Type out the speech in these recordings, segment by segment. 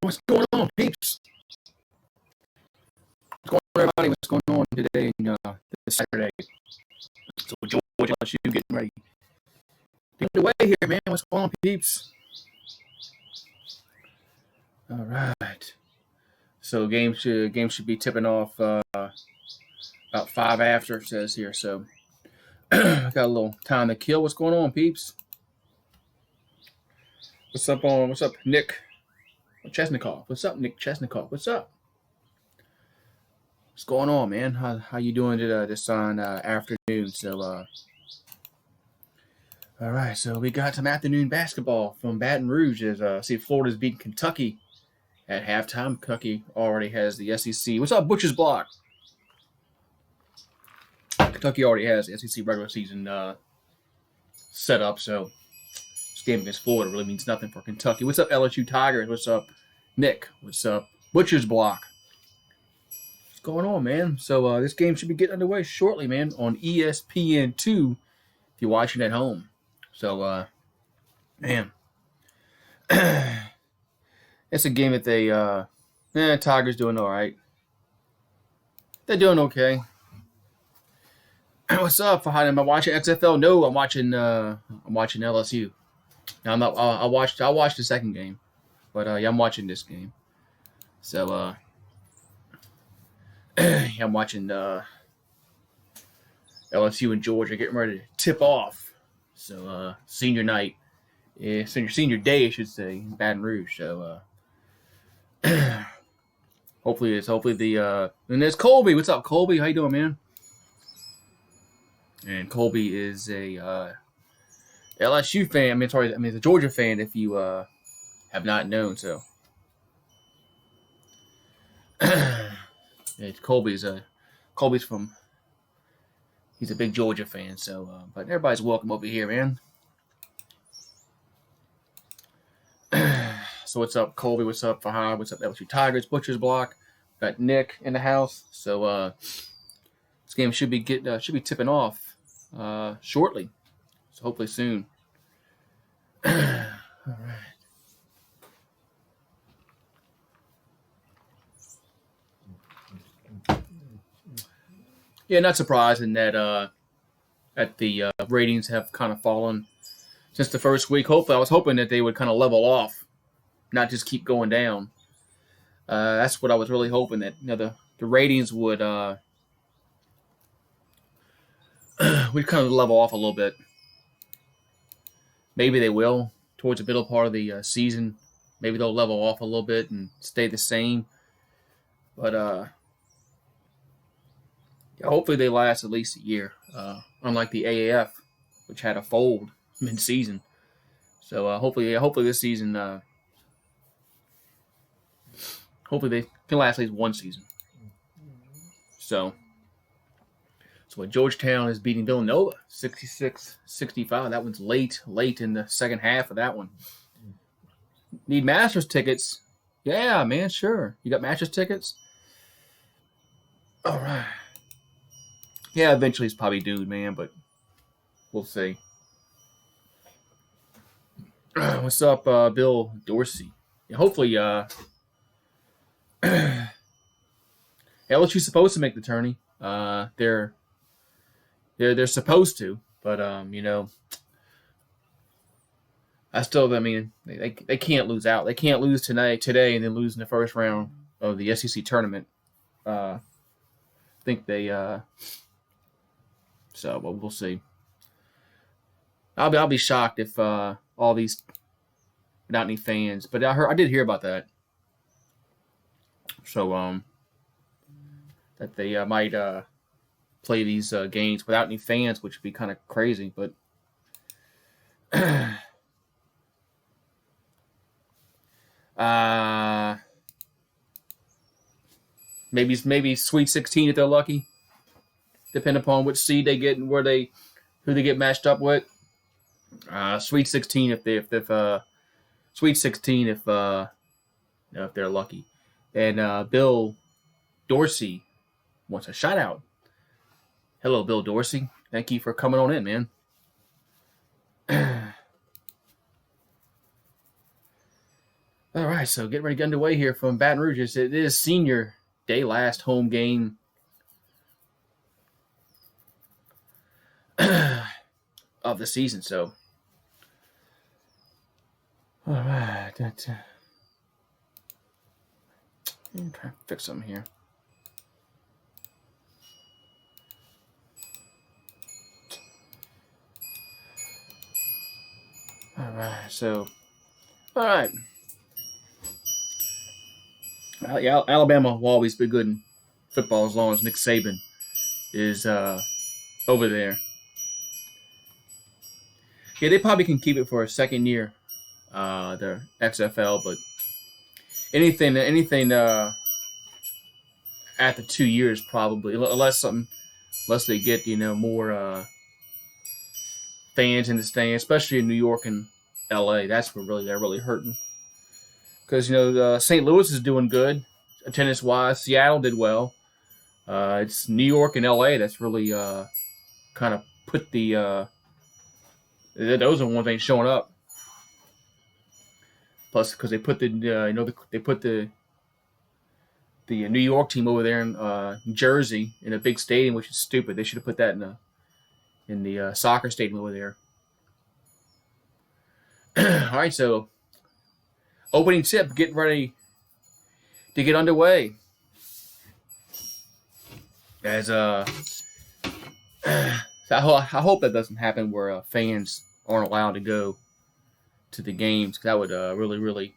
What's going on, peeps? What's going on, everybody? What's going on today, this Saturday? So, Georgia, LSU getting ready. Getting away here, man. What's going on, peeps? All right. So, game should be tipping off about 5 after, it says here. So, I got a little time to kill. What's going on, peeps? What's up, Nick Chesnikoff? What's up, Nick Chesnikoff? What's up? What's going on, man? How you doing this on afternoon? So, all right. So we got some afternoon basketball from Baton Rouge. As see, Florida's beating Kentucky at halftime. Kentucky already has the SEC. What's up, Butcher's Block? Kentucky already has the SEC regular season set up. So this game against Florida really means nothing for Kentucky. What's up, LSU Tigers? What's up, Nick? What's up, Butcher's Block? Going on, man? So this game should be getting underway shortly, man, on ESPN2 if you're watching at home. So, man, it's a game that Tigers doing all right. They're doing okay. What's up, Fahad? Am I watching XFL? No, I'm watching LSU. Now I'm not. I watched the second game, but yeah, I'm watching this game. So I'm watching LSU and Georgia getting ready to tip off. So senior night, senior day, I should say, in Baton Rouge. So hopefully the and there's Colby. What's up, Colby? How you doing, man? And Colby is a LSU fan. It's a Georgia fan. If you have not known, so. Yeah, Colby's he's a big Georgia fan, so but everybody's welcome over here, man. So what's up, Colby? What's up, Fahad? What's up, LSU Tigers? Butcher's Block. Got Nick in the house. So this game should be tipping off shortly. So hopefully soon. All right. Yeah, not surprising that the ratings have kind of fallen since the first week. Hopefully, I was hoping that they would kind of level off, not just keep going down. That's what I was really hoping, that the ratings would kind of level off a little bit. Maybe they will towards the middle part of the season. Maybe they'll level off a little bit and stay the same. But yeah, hopefully they last at least a year, unlike the AAF, which had a fold mid-season. So hopefully this season, hopefully they can last at least one season. So Georgetown is beating Villanova 66-65. That one's late in the second half of that one. Need Masters tickets? Yeah, man, sure. You got Masters tickets? All right. Yeah, eventually it's probably due, man, but we'll see. What's up, Bill Dorsey? Yeah, hopefully, LSU's supposed to make the tourney. They're supposed to, but I they can't lose out. They can't lose today, and then lose in the first round of the SEC tournament. I think they. So, but we'll see. I'll be shocked if all these without any fans. But I did hear about that. So that they might play these games without any fans, which would be kind of crazy. But maybe Sweet 16 if they're lucky. Depending upon which seed they get and who they get matched up with. Sweet 16 if Sweet 16 if they're lucky. And Bill Dorsey wants a shout out. Hello, Bill Dorsey. Thank you for coming on in, man. All right, so getting ready to get underway here from Baton Rouge. It is senior day, last home game of the season. So, all right, I'm trying to fix something here. All right, so, all right. Yeah, Alabama will always be good in football as long as Nick Saban is over there. Yeah, they probably can keep it for a second year, their XFL, but anything after 2 years probably, unless they get more fans in the stand, especially in New York and LA. That's where they're really hurting. Because St. Louis is doing good, attendance wise. Seattle did well. It's New York and LA that's really kind of put the those are the ones that ain't showing up. Plus, because they put they put the New York team over there in Jersey in a big stadium, which is stupid. They should have put that in the soccer stadium over there. All right, so opening tip, getting ready to get underway. As I hope that doesn't happen where fans aren't allowed to go to the games. That would really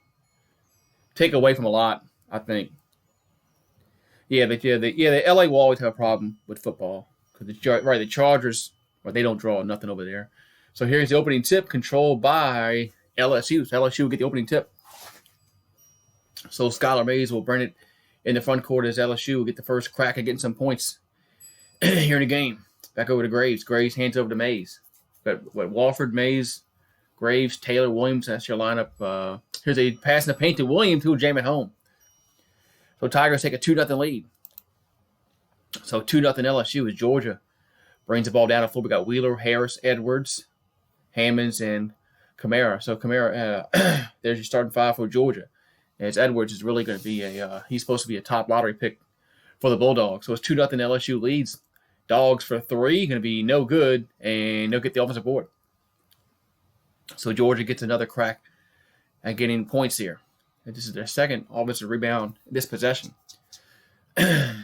take away from a lot, I think. The LA will always have a problem with football because the Chargers, they don't draw nothing over there. So here's the opening tip, controlled by LSU. So LSU will get the opening tip. So Skylar Mays will bring it in the front court as LSU will get the first crack at getting some points here in the game. Back over to Graves. Graves hands over to Mays. Got Walford, Mays, Graves, Taylor, Williams. That's your lineup. Here's a pass in the paint to Williams, who will jam it home. So Tigers take a 2-0 lead. So 2-0 LSU as Georgia brings the ball down the floor. We got Wheeler, Harris, Edwards, Hammonds, and Kamara. So Kamara, there's your starting five for Georgia. As Edwards is really going to be he's supposed to be a top lottery pick for the Bulldogs. So it's 2-0 LSU leads. Dogs for 3, going to be no good, and they'll get the offensive board. So Georgia gets another crack at getting points here. And this is their second offensive rebound this possession. As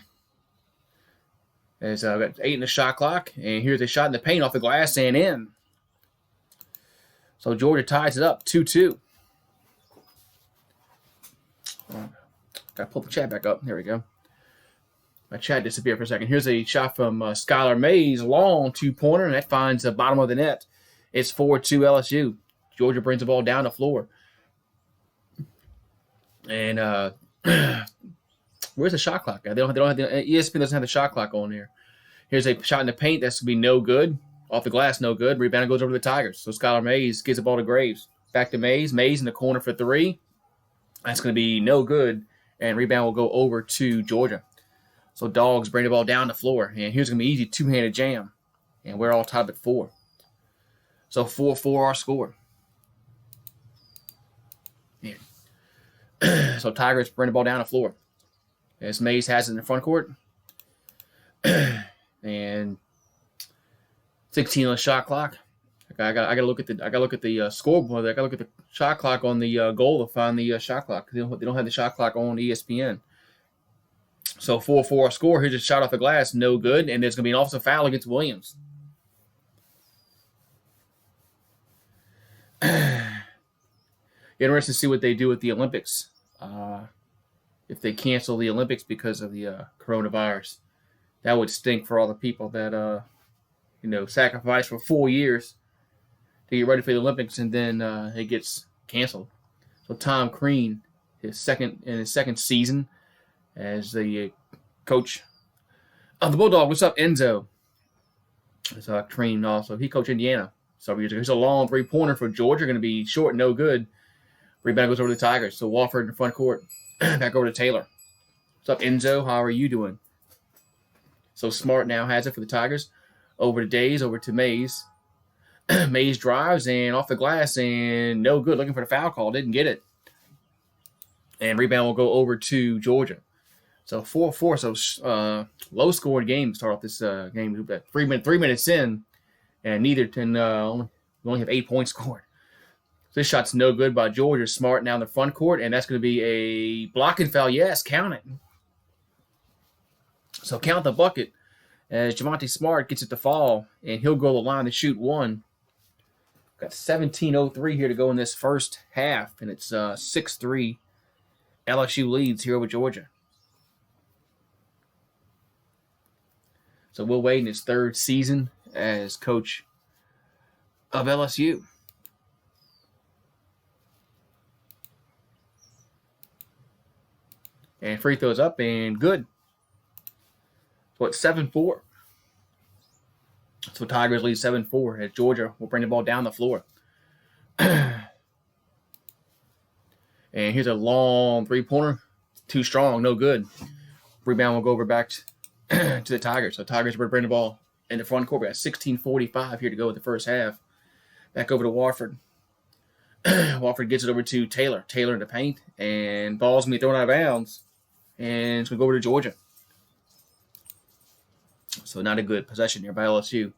I've got 8 in the shot clock, and here's a shot in the paint off the glass and in. So Georgia ties it up 2-2. Got to pull the chat back up. There we go. My chat disappeared for a second. Here's a shot from Skylar Mays, long 2-pointer, and that finds the bottom of the net. It's 4-2 LSU. Georgia brings the ball down the floor. And where's the shot clock? They don't have ESPN doesn't have the shot clock on here. Here's a shot in the paint that's going to be no good. Off the glass, no good. Rebound goes over to the Tigers. So Skylar Mays gives the ball to Graves. Back to Mays. Mays in the corner for 3. That's going to be no good. And rebound will go over to Georgia. So Dogs bring the ball down the floor. And here's going to be easy two-handed jam. And we're all tied at 4. So 4-4 our score. Yeah. So Tigers bring the ball down the floor. As Mays has it in the front court. And 16 on the shot clock. I got to look at the scoreboard. I got to look at the shot clock on the goal to find the shot clock. They don't have the shot clock on ESPN. So 4-4 score. Here's a shot off the glass, no good, and there's going to be an offensive foul against Williams. Interesting to see what they do with the Olympics. If they cancel the Olympics because of the coronavirus, that would stink for all the people that sacrificed for 4 years to get ready for the Olympics, and then it gets canceled. So Tom Crean, his second season as the coach of the Bulldogs. What's up, Enzo? It's Crean also. He coached Indiana several years ago. Here's a long 3-pointer for Georgia. Going to be short, no good. Rebound goes over to the Tigers. So Walford in the front court. Back over to Taylor. What's up, Enzo? How are you doing? So Smart now has it for the Tigers. Over to Days, over to Mays. Mays drives and off the glass and no good. Looking for the foul call. Didn't get it. And rebound will go over to Georgia. So 4-4. So low scored game to start off this game. 3 minutes in, and neither can only have 8 points scored. So this shot's no good by Georgia. Smart now in the front court, and that's going to be a blocking foul. Yes, count it. So count the bucket as Javonte Smart gets it to fall, and he'll go to the line to shoot one. Got 17:03 here to go in this first half, and it's 6-3. LSU leads here over Georgia. So Will Wade in his third season as coach of LSU. And free throws up and good. So it's 7-4. So Tigers lead 7-4 as Georgia will bring the ball down the floor. And here's a long three-pointer. Too strong, no good. Rebound will go over back to the Tigers. So Tigers will bring the ball in the front court. We got 16:45 here to go with the first half. Back over to Wofford. Wofford gets it over to Taylor. Taylor in the paint. And ball's going to be thrown out of bounds. And it's going to go over to Georgia. So not a good possession here by LSU.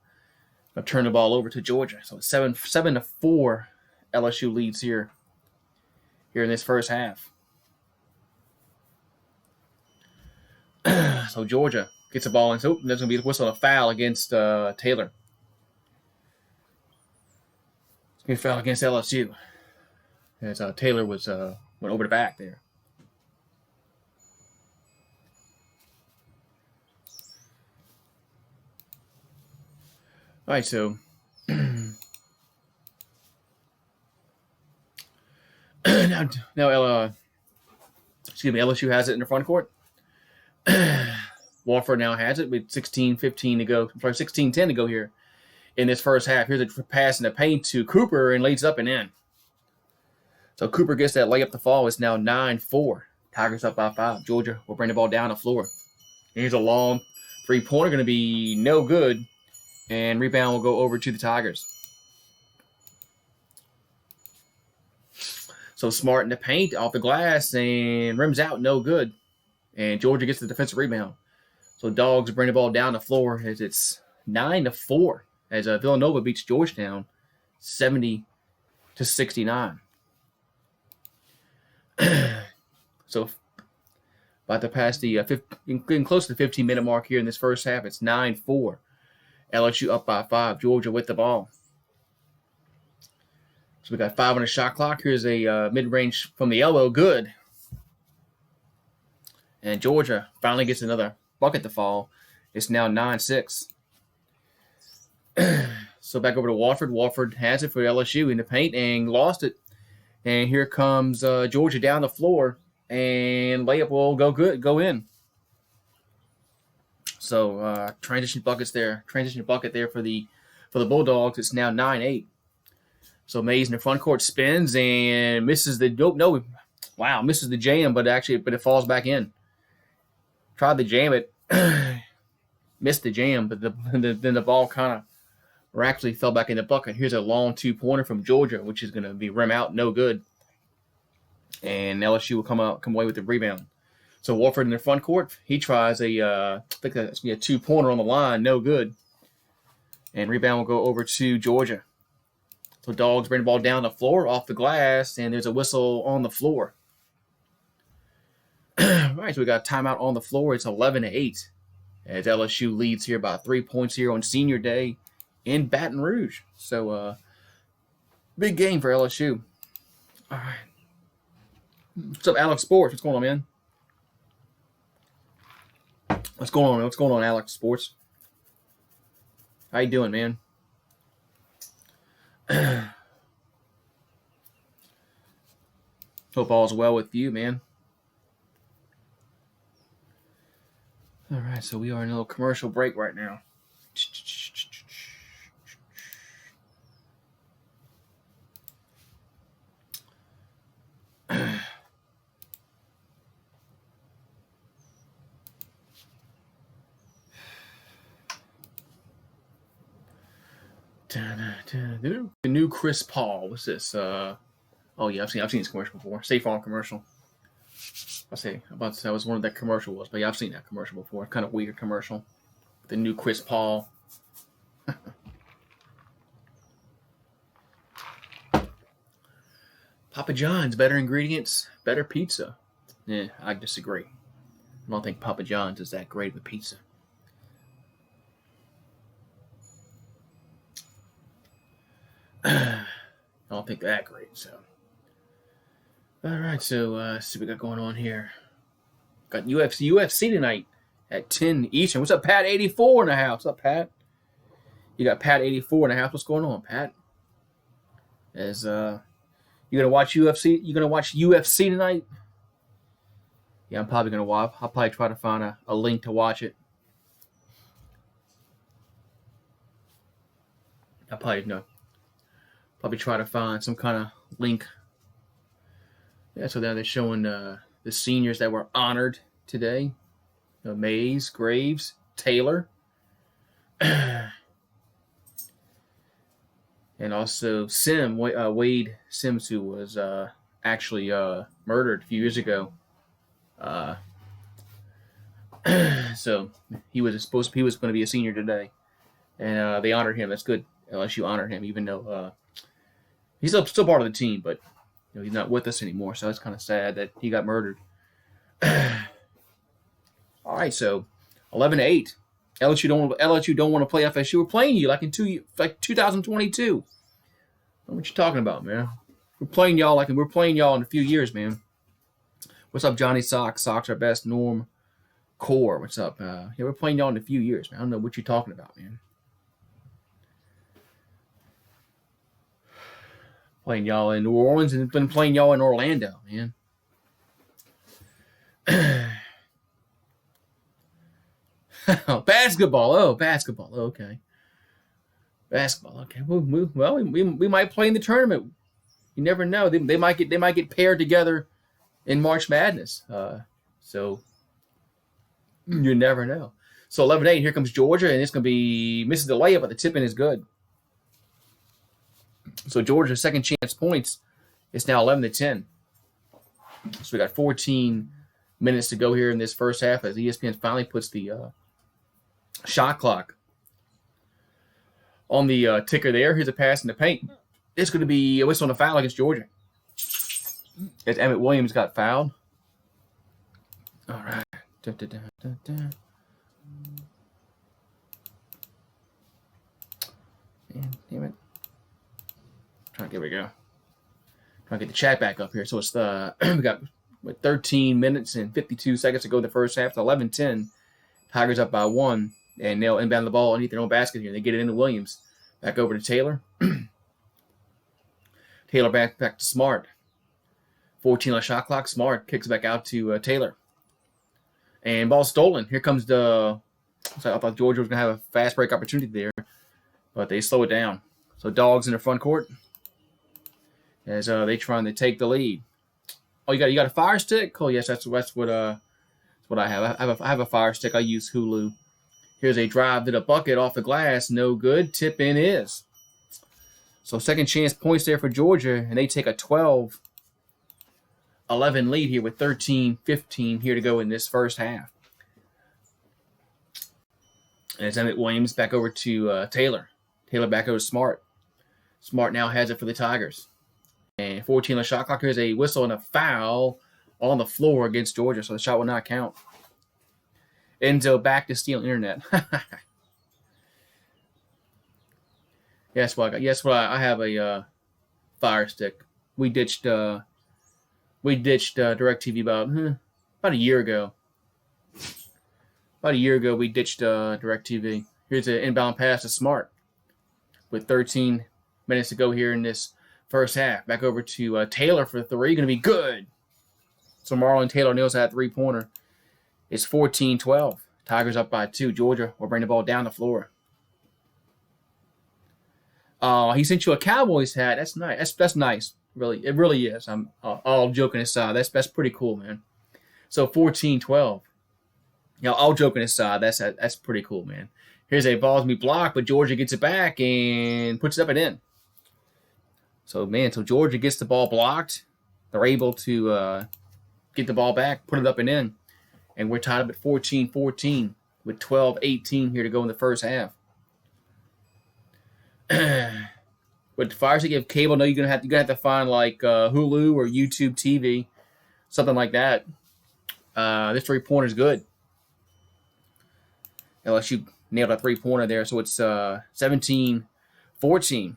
Going to turn the ball over to Georgia. So it's 7-4 LSU leads here in this first half. So Georgia gets the ball, and so there's going to be a whistle and a foul against Taylor. It's going to be a foul against LSU. As Taylor went over the back there. All right, so now LSU has it in the front court. Wofford now has it with 16:10 to go here in this first half. Here's a pass in the paint to Cooper and lays up and in. So Cooper gets that layup to fall. It's now 9-4. Tigers up by 5. Georgia will bring the ball down the floor. Here's a long three-pointer, going to be no good. And rebound will go over to the Tigers. So Smart in the paint, off the glass, and rims out, no good. And Georgia gets the defensive rebound. So Dogs bring the ball down the floor as it's 9-4 as Villanova beats Georgetown 70-69. So about to pass the getting close to the 15-minute mark here in this first half. It's 9-4. LSU up by 5. Georgia with the ball. So we got 5 on the shot clock. Here's a mid-range from the elbow. Good. And Georgia finally gets another bucket to fall. It's now 9-6. So back over to Wofford. Wofford has it for LSU in the paint and lost it. And here comes Georgia down the floor. And layup will go in. So transition bucket there for the Bulldogs. It's now 9-8. So Mays in the front court spins and misses the misses the jam, but it falls back in. Tried to jam it, missed the jam, but then the ball kind of miraculously fell back in the bucket. Here's a long two-pointer from Georgia, which is going to be rim out, no good. And LSU will come away with the rebound. So Wofford in the front court, he tries I think that's going to be a two-pointer on the line, no good. And rebound will go over to Georgia. So Dogs bring the ball down the floor, off the glass, and there's a whistle on the floor. All right, so we got a timeout on the floor. It's 11-8 as LSU leads here by 3 points here on Senior Day in Baton Rouge. So big game for LSU. All right. What's up, Alex Sports? What's going on, man? What's going on, Alex Sports? How you doing, man? Hope all's well with you, man. All right, so we are in a little commercial break right now. The new Chris Paul. What's this? Oh yeah, I've seen this commercial before. State Farm commercial. About to say I was one of that commercial was, but yeah, I've seen that commercial before. Kind of weird commercial. The new Chris Paul. Papa John's, better ingredients, better pizza. Yeah, I disagree. I don't think Papa John's is that great of a pizza. I don't think that great. So, all right. So, see what we got going on here. Got UFC tonight at 10 Eastern. What's up, Pat? 84 in the house. What's up, Pat? You got Pat 84 in the house. What's going on, Pat? As you gonna watch UFC? You gonna watch UFC tonight? Yeah, I'm probably gonna watch. I'll probably try to find a link to watch it. I'll probably try to find some kind of link. Yeah, so now they're showing the seniors that were honored today. Mays, Graves, Taylor. And also Wade Sims, who was actually murdered a few years ago. So he was going to be a senior today, and they honored him. That's good. LSU honored him, even though he's still part of the team, but he's not with us anymore. So it's kind of sad that he got murdered. All right, so 11-8. LSU don't want to play FSU. We're playing you like in 2022. What you talking about, man? We're playing y'all in a few years, man. What's up, Johnny Socks? Socks are best. Norm Core. What's up? Yeah, we're playing y'all in a few years, man. I don't know what you're talking about, man. Playing y'all in New Orleans and been playing y'all in Orlando, man. Basketball. Oh, basketball. Okay. Basketball. Okay. We might play in the tournament. You never know. They might get paired together in March Madness. So you never know. So 11-8. Here comes Georgia, and it's gonna be misses the layup, but the tip-in is good. So Georgia's second chance points. It's now 11-10. So we got 14 minutes to go here in this first half as ESPN finally puts the shot clock on the ticker there. Here's a pass in the paint. It's going to be a whistle on a foul against Georgia. As Emmett Williams got fouled. All right. Man, damn it. Here we go. Trying to get the chat back up here. So it's we got 13 minutes and 52 seconds to go in the first half. It's 11-10. Tigers up by 1. And they'll inbound the ball underneath their own basket here. They get it into Williams. Back over to Taylor. Taylor back to Smart. 14 on the shot clock. Smart kicks back out to Taylor. And ball stolen. Here comes I thought Georgia was going to have a fast break opportunity there. But they slow it down. So Dogs in the front court. As they trying to take the lead. Oh, you got a fire stick? Oh, yes, that's what I have. I have a fire stick. I use Hulu. Here's a drive to the bucket off the glass. No good. Tip in is. So second chance points there for Georgia, and they take a 12-11 lead here with 13-15 here to go in this first half. And it's Emmett Williams back over to Taylor. Taylor back over to Smart. Smart now has it for the Tigers. And 14 on the shot clock. Here's a whistle and a foul on the floor against Georgia, so the shot will not count. Enzo back to steal internet. Yes, well, I have a fire stick. We ditched DirecTV about a year ago. About a year ago, we ditched DirecTV. Here's an inbound pass to Smart with 13 minutes to go here in this first half. Back over to Taylor for 3. Going to be good. So Marlon Taylor nails that three-pointer. It's 14-12. Tigers up by 2. Georgia will bring the ball down the floor. He sent you a Cowboys hat. That's nice. That's nice. Really, it really is. I'm all joking aside. That's pretty cool, man. So 14-12. All joking aside, that's pretty cool, man. Here's a ball to be blocked, but Georgia gets it back and puts it up and in. So Georgia gets the ball blocked. They're able to get the ball back, put it up and in. And we're tied up at 14-14 with 12-18 here to go in the first half. But if I was to give cable, no, you're gonna have to find like Hulu or YouTube TV, something like that. This 3-pointer is good. LSU nailed a 3-pointer there, so it's 17-14.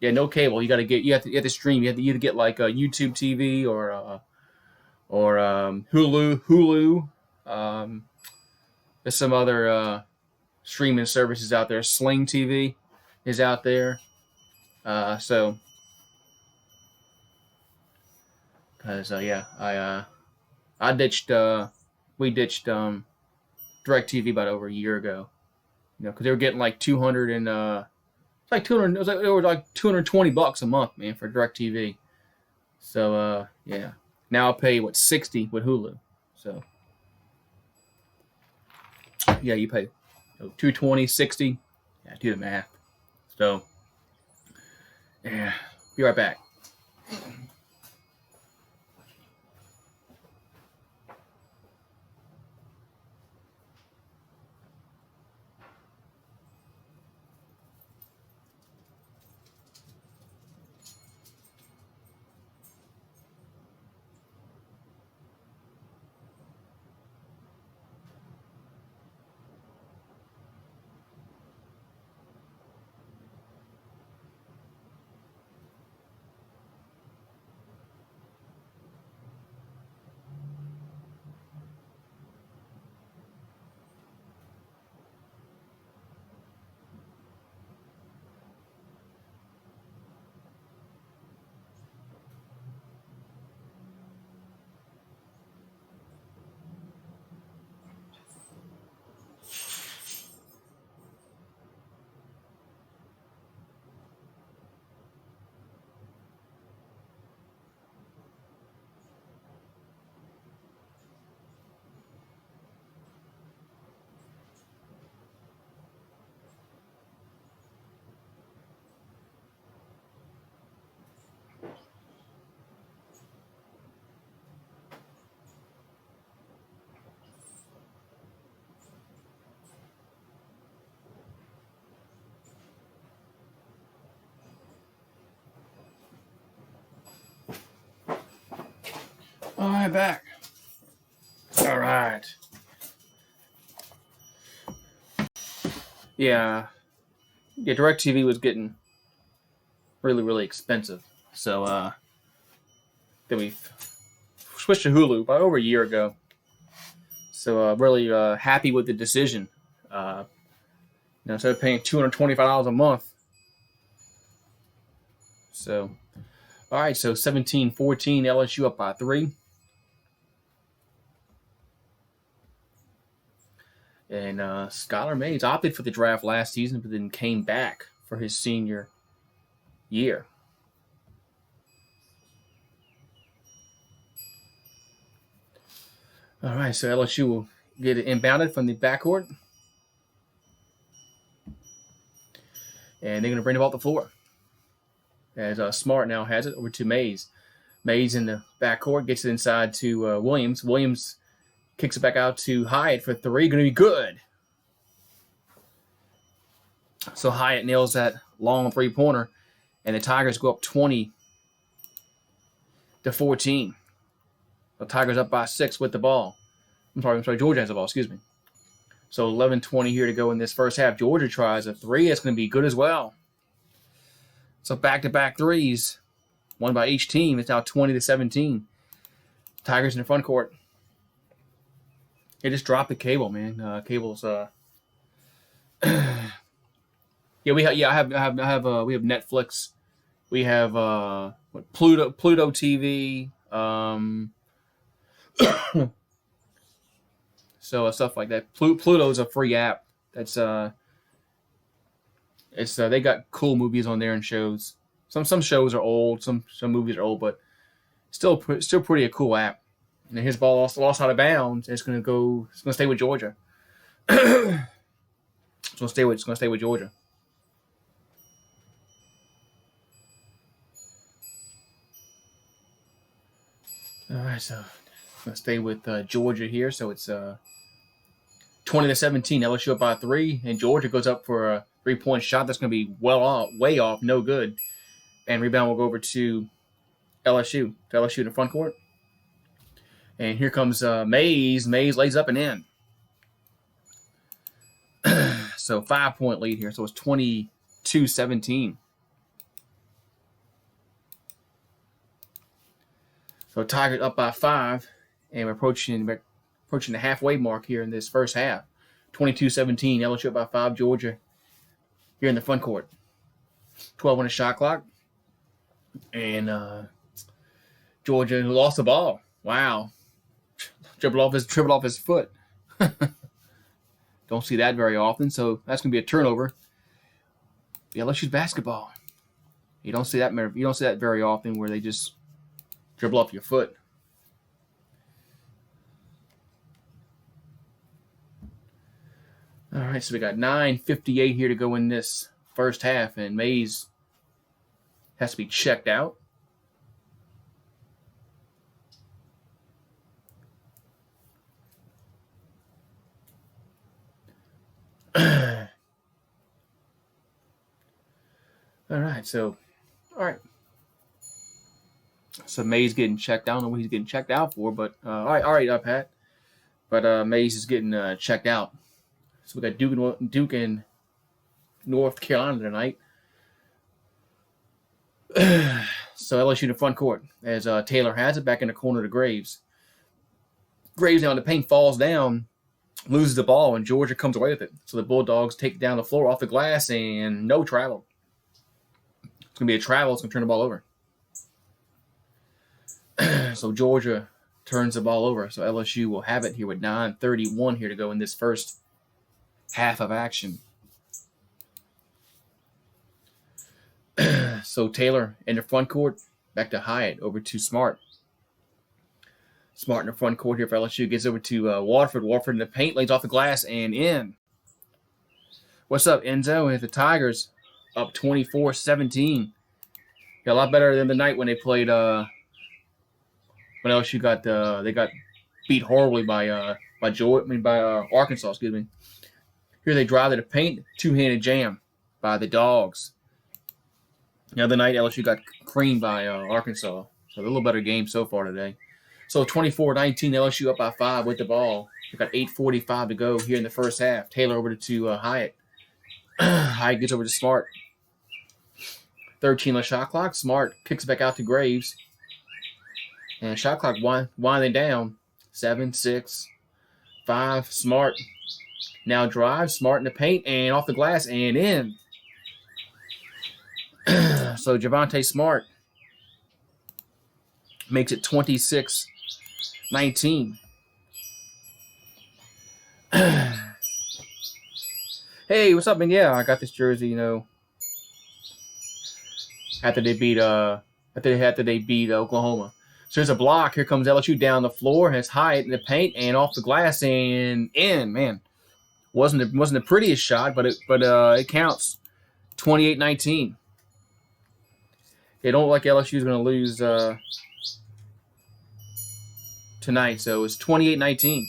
Yeah, no cable. You have to stream. You have to either get like a YouTube TV or Hulu. There's some other streaming services out there. Sling TV is out there. So, because we ditched DirecTV about over a year ago. Because they were getting like 200 and it's like 200. It was like $220 a month, man, for DirecTV. So yeah, now I'll pay $60 with Hulu. So yeah, you pay $220, $60. Yeah, do the math. So yeah, be right back. All right, back. All right. Yeah, DirecTV was getting really, really expensive. So then we switched to Hulu about over a year ago. So really happy with the decision. Instead of paying $225 a month. So, all right, so 17-14, LSU up by 3. And Skylar Mays opted for the draft last season, but then came back for his senior year. All right, so LSU will get it inbounded from the backcourt. And they're going to bring the ball to the floor. As Smart now has it over to Mays. Mays in the backcourt gets it inside to Williams. Williams kicks it back out to Hyatt for 3. Going to be good. So Hyatt nails that long 3-pointer. And the Tigers go up 20-14. The Tigers up by 6 with the ball. I'm sorry, Georgia has the ball, excuse me. So 11-20 here to go in this first half. Georgia tries a 3. It's going to be good as well. So back-to-back 3s. One by each team. It's now 20-17. Tigers in the front court. They just dropped the cable, man. Cable's yeah, we have Netflix. We have Pluto TV. So stuff like that. Pluto's a free app. That's they got cool movies on there and shows. Some shows are old. Some movies are old, but still pretty a cool app. And his ball lost out of bounds. It's gonna stay with Georgia. It's gonna stay with Georgia. All right, so I'm gonna stay with Georgia here. So it's 20-17. LSU up by 3, and Georgia goes up for a 3-point shot. That's gonna be way off, no good. And rebound will go over to LSU. To LSU in the front court. And here comes Mays. Mays lays up and in. So 5-point lead here. So it's 22-17. So Tigers up by 5, and we're approaching the halfway mark here in this first half. 22-17, LSU up by 5, Georgia here in the front court. 12 on the shot clock. And Georgia who lost the ball. Wow. Dribbled off his foot. Don't see that very often, so that's going to be a turnover. LSU's basketball. You don't see that very often where they just dribble off your foot. All right, so we got 9:58 here to go in this first half, and Mays has to be checked out. All right, so Mays getting checked out. I don't know what he's getting checked out for, but all right, Pat. But Mays is getting checked out. So we got Duke and North Carolina tonight. So LSU in the front court as Taylor has it back in the corner to Graves. Graves now in the paint falls down, loses the ball, and Georgia comes away with it. So the Bulldogs take down the floor off the glass and no travel. It's going to be a travel. It's going to turn the ball over. So Georgia turns the ball over. So LSU will have it here with 9:31 here to go in this first half of action. So Taylor in the front court, back to Hyatt, over to Smart. Smart in the front court here for LSU, gets over to Watford. Watford in the paint, lays off the glass and in. What's up, Enzo? And the Tigers up 24-17. Yeah, a lot better than the night when they played. When LSU got they got beat horribly by Arkansas. Excuse me. Here they drive to the paint, two-handed jam by the Dogs. The other night LSU got creamed by Arkansas. So a little better game so far today. So 24-19, LSU up by 5 with the ball. We've got 8:45 to go here in the first half. Taylor over to Hyatt. Hyatt gets over to Smart. 13 on the shot clock. Smart kicks back out to Graves. And shot clock winding down. 7, 6, 5. Smart now drives. Smart in the paint and off the glass and in. So Javonte Smart makes it 26-19. Hey, what's up, man? Yeah, I got this jersey, after they beat Oklahoma. So there's a block. Here comes LSU down the floor. Has Hyatt in the paint and off the glass and in. Man, wasn't the prettiest shot, but it counts. 28-19. They don't look like LSU is going to lose tonight, so it's 28-19.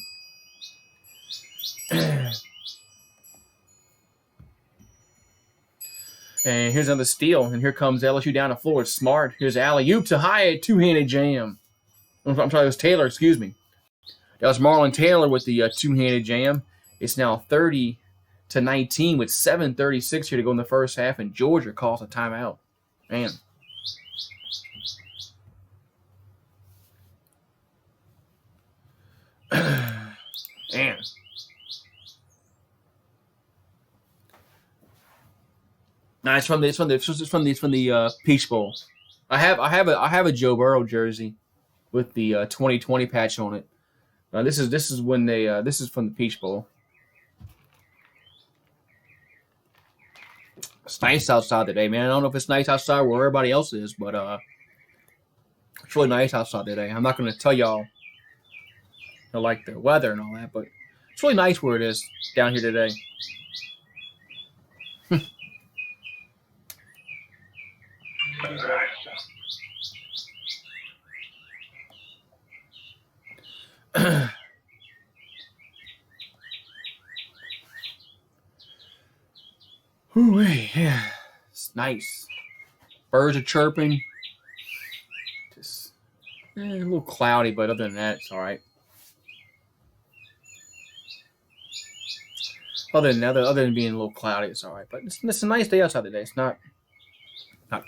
And here's another steal, and here comes LSU down the floor. It's Smart. Here's alley-oop to Hyatt, two-handed jam. I'm sorry, it was Taylor, excuse me. That was Marlon Taylor with the two-handed jam. It's now 30-19 with 7:36 here to go in the first half, and Georgia calls a timeout. Man. Man. No, it's from the Peach Bowl. I have a Joe Burrow jersey with the 2020 patch on it. This is when this is from the Peach Bowl. It's nice outside today, man. I don't know if it's nice outside where everybody else is, but it's really nice outside today. I'm not going to tell y'all like the weather and all that, but it's really nice where it is down here today. Ooh, yeah, it's nice. Birds are chirping. Just a little cloudy, but other than that, it's all right. Other than being a little cloudy, it's all right. But it's a nice day outside today. It's not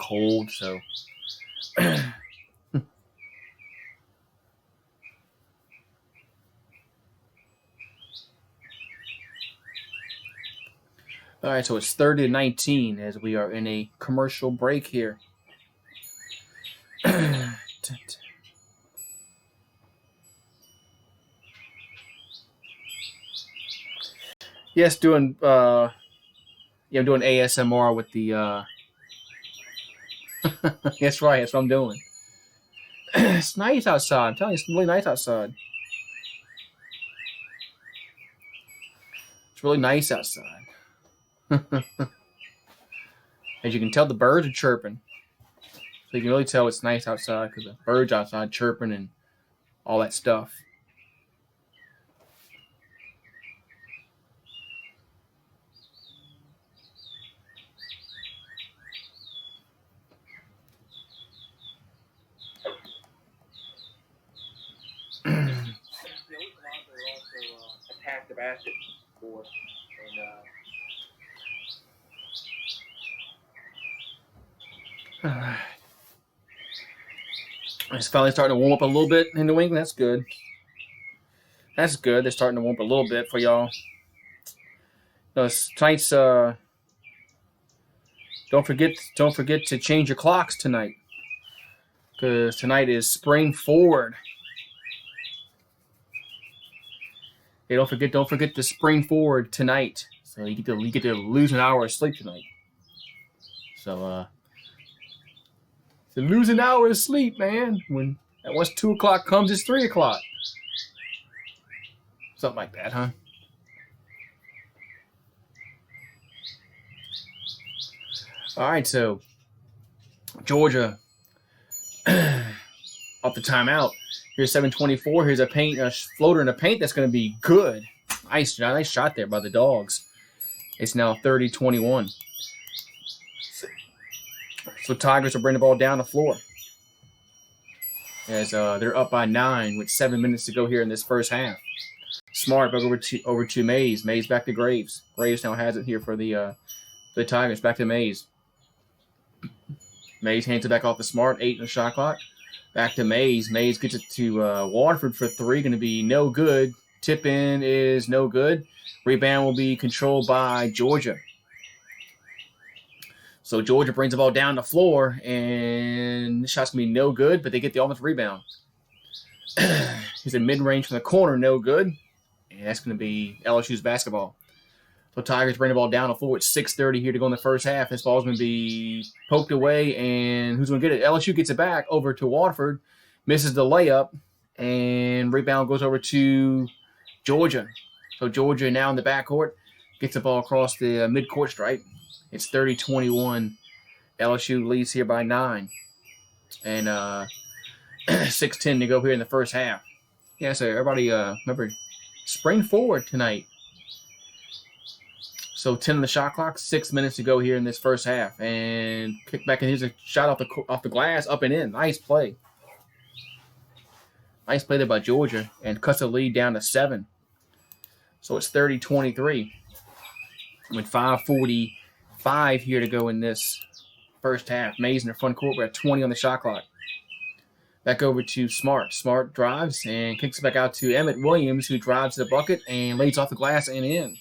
cold, so. All right, so it's 30-19 as we are in a commercial break here. Yes, I'm doing ASMR with the. That's right. That's what I'm doing. It's nice outside. I'm telling you, it's really nice outside. It's really nice outside. As you can tell, the birds are chirping. So you can really tell it's nice outside because the birds outside chirping and all that stuff. Attack the basket for and all right. It's finally starting to warm up a little bit in New England. That's good. That's good. They're starting to warm up a little bit for y'all. Tonight's don't forget to change your clocks tonight, because tonight is spring forward. Hey, don't forget to spring forward tonight. So you get to lose an hour of sleep tonight. So lose an hour of sleep, man. When once 2 o'clock comes, it's 3 o'clock. Something like that, huh? All right, so Georgia off the timeout. Here's 7:24. Here's a floater in a paint that's going to be good. Nice shot there by the Dogs. It's now 30-21. So Tigers will bring the ball down the floor as they're up by 9 with 7 minutes to go here in this first half. Smart back over to Mays. Mays back to Graves. Graves now has it here for the Tigers. Back to Mays. Mays hands it back off to Smart. 8 in the shot clock. Back to Mays. Mays gets it to Waterford for 3. Going to be no good. Tip in is no good. Rebound will be controlled by Georgia. So Georgia brings the ball down the floor, and the shot's going to be no good, but they get the offensive rebound. He's a mid-range from the corner, no good. And that's going to be LSU's basketball. So Tigers bring the ball down the floor with 6:30 here to go in the first half. This ball's going to be poked away, and who's going to get it? LSU gets it back over to Waterford, misses the layup, and rebound goes over to Georgia. So Georgia now in the backcourt gets the ball across the midcourt stripe. It's 30-21. LSU leads here by 9. And 6:10 to go here in the first half. Yeah, so everybody remember, spring forward tonight. So 10 on the shot clock, 6 minutes to go here in this first half. And kick back, and here's a shot off the glass, up and in. Nice play. Nice play there by Georgia, and cuts the lead down to 7. So it's 30-23. With 5:45 here to go in this first half. Mays in the front court. We're at 20 on the shot clock. Back over to Smart. Smart drives and kicks it back out to Emmett Williams, who drives to the bucket and lays off the glass and in.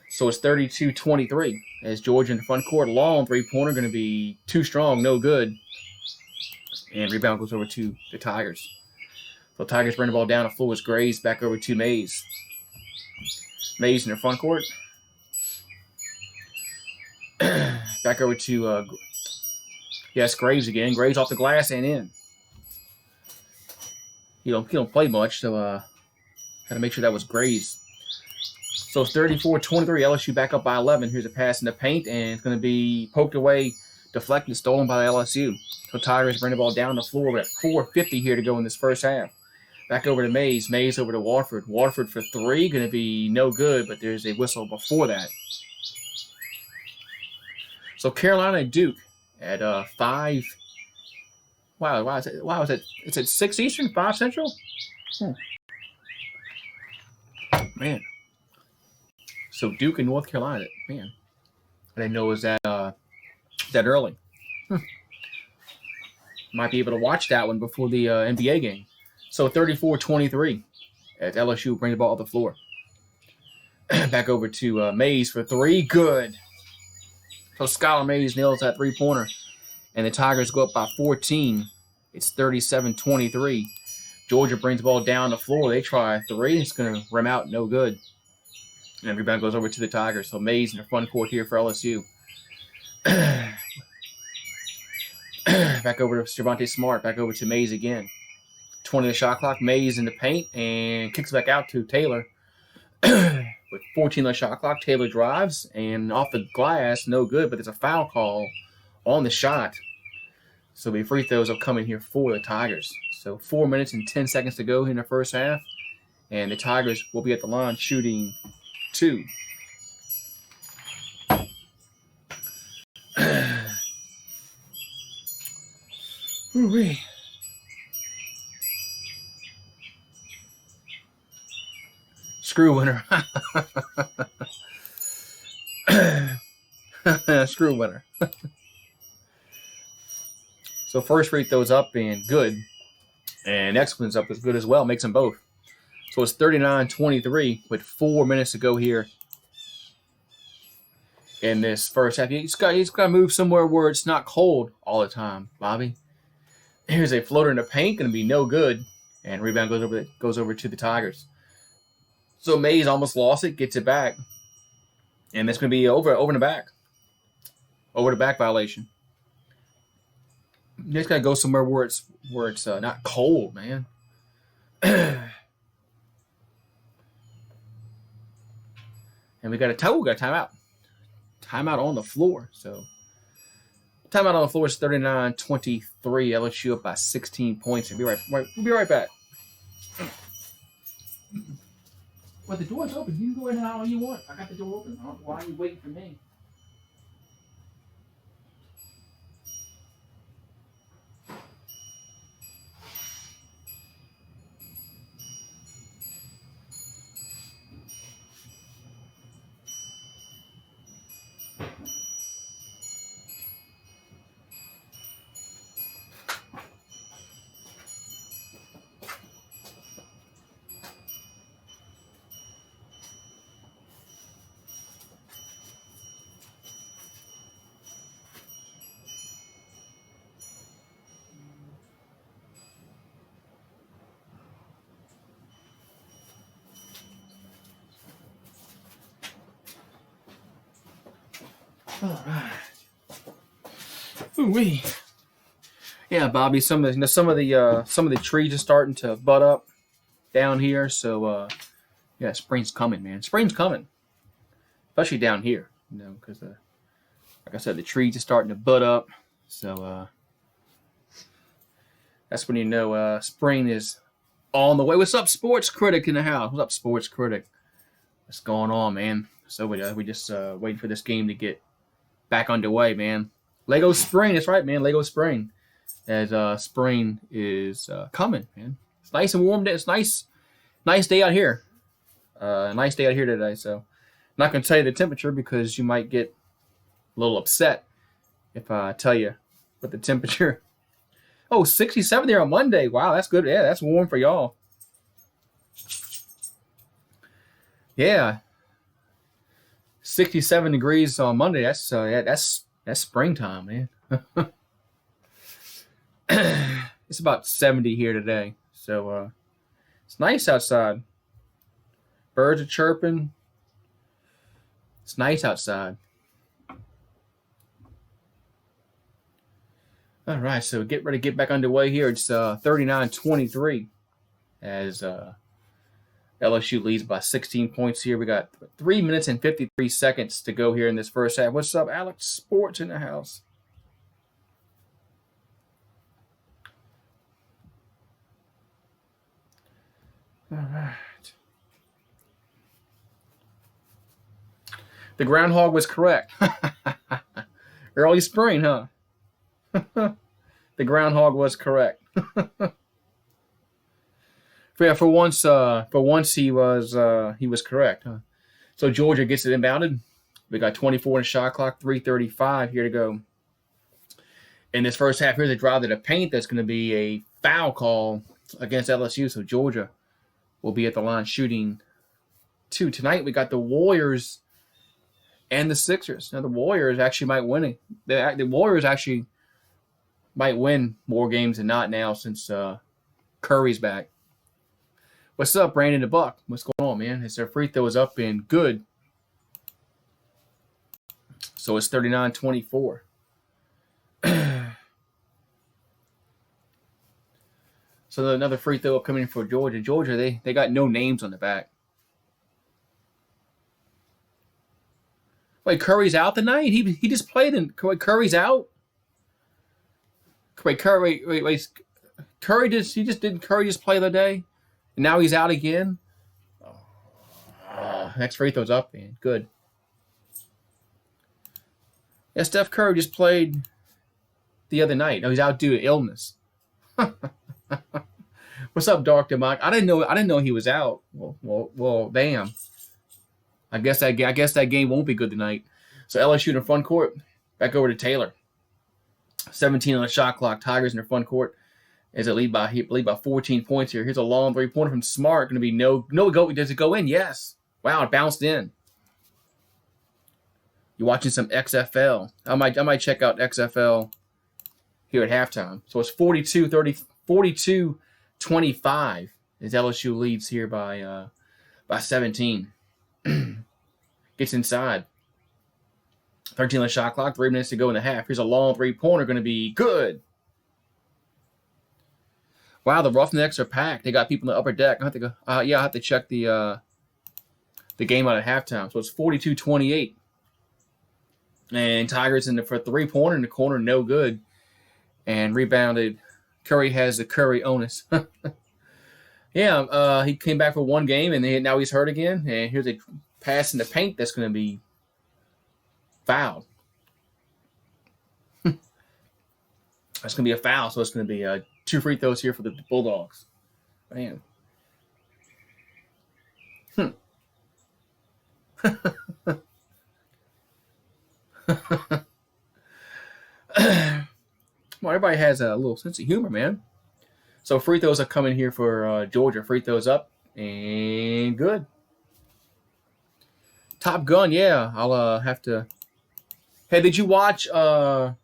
So it's 32-23 as Georgia in the front court. Long three-pointer, going to be too strong, no good. And rebound goes over to the Tigers. So Tigers bring the ball down the floor as Graves back over to Mays. Mays in the front court. Back over to Graves again. Graves off the glass and in. He don't play much, so had to make sure that was Graves. So it's 34-23. LSU back up by 11. Here's a pass in the paint, and it's going to be poked away deflected, stolen by LSU. So Tigers bring the ball down the floor. We're at 4:50 here to go in this first half. Back over to Mays. Mays over to Watford. Watford for three. Going to be no good, but there's a whistle before that. So Carolina Duke at 5. Wow, is it? It's at 6 Eastern, 5 Central? Man. So Duke and North Carolina, man. I didn't know it was that early. Might be able to watch that one before the NBA game. So 34-23 as LSU bring the ball off the floor. Back over to Mays for three. Good. So Skylar Mays nails that three-pointer. And the Tigers go up by 14. It's 37-23. Georgia brings the ball down the floor. They try a three. It's going to rim out. No good. And rebound goes over to the Tigers. So Mays in the front court here for LSU. Back over to Javonte Smart. Back over to Mays again. 20 the shot clock. Mays in the paint and kicks back out to Taylor. With 14 the shot clock, Taylor drives and off the glass, no good, but there's a foul call on the shot. So the free throws will come in here for the Tigers. So 4 minutes and 10 seconds to go in the first half. And the Tigers will be at the line shooting 2. Ooh-wee. Screw winner. Screw winner. So first free throws up and good. And next one's up as good as well. Makes them both. So it's 39-23 with 4 minutes to go here in this first half. He's got to move somewhere where it's not cold all the time, Bobby. Here's a floater in the paint. Going to be no good. And rebound goes over to the Tigers. So Mays almost lost it, gets it back. And that's going to be over the back. Over the back violation. You just got to go somewhere where it's not cold, man. And we got a timeout. Timeout on the floor. So timeout on the floor is 39-23. LSU up by 16 points. We'll be right back. Well, the door's open. You can go in and out all you want. I got the door open. Why are you waiting for me? All right. Ooh-wee. Yeah, Bobby. Some of the trees are starting to bud up down here. So yeah, spring's coming, man. Spring's coming, especially down here. You know, because like I said, the trees are starting to bud up. So that's when you know spring is on the way. What's up, Sports Critic in the house? What's up, Sports Critic? What's going on, man? So we just waiting for this game to get back underway, man. Lego Spring, that's right, man. Lego Spring, as spring is coming, man. It's nice and warm. It's nice day out here. Nice day out here today. So, I'm not gonna tell you the temperature because you might get a little upset if I tell you what the temperature. Oh, 67 there on Monday. Wow, that's good. Yeah, that's warm for y'all. Yeah. 67 degrees on Monday. That's springtime, man. It's about 70 here today. So it's nice outside. Birds are chirping. It's nice outside. All right, so get ready to get back underway here. It's 39-23 as LSU leads by 16 points here. We got 3 minutes and 53 seconds to go here in this first half. What's up, Alex? Sports in the house. All right. The groundhog was correct. Early spring, huh? The groundhog was correct. Yeah, for once he was correct, huh? So Georgia gets it inbounded. We got 24 in the shot clock, 3:35 here to go. In this first half, here's a drive to the paint. That's going to be a foul call against LSU. So Georgia will be at the line shooting 2. Tonight we got the Warriors and the Sixers. Now the Warriors actually might win it. The Warriors actually might win more games than not now since Curry's back. What's up, Brandon the Buck? What's going on, man? His free throw is up and good. So it's 39-24. So another free throw coming for Georgia. Georgia, they got no names on the back. Wait, Curry's out tonight? He just played in Curry's out? Wait, Curry didn't Curry just play the day? And now he's out again? Next free throw's up, man. Good. Yeah, Steph Curry just played the other night. No, he's out due to illness. What's up, Dark Demok? I didn't know he was out. Well, damn. I guess that game won't be good tonight. So LSU in the front court. Back over to Taylor. 17 on the shot clock. Tigers in the front court. As a lead by 14 points here. Here's a long 3-pointer from Smart. Going to be no go. Does it go in? Yes. Wow, it bounced in. You're watching some XFL. I might check out XFL here at halftime. So it's 42-25 as LSU leads here by 17. Gets inside. 13 on the shot clock. 3 minutes to go in the half. Here's a long 3-pointer. Going to be good. Wow, the Roughnecks are packed. They got people in the upper deck. I have to go. I have to check the game out at halftime. So it's 42-28. And Tigers for 3-pointer in the corner, no good. And rebounded. Curry has the Curry onus. Yeah, he came back for one game, and now he's hurt again. And here's a pass in the paint that's going to be fouled. That's going to be a foul, so it's going to be 2 free throws here for the Bulldogs. Man. Well, everybody has a little sense of humor, man. So free throws are coming here for Georgia. Free throws up and good. Top Gun, yeah. I'll have to. Hey, did you watch? Have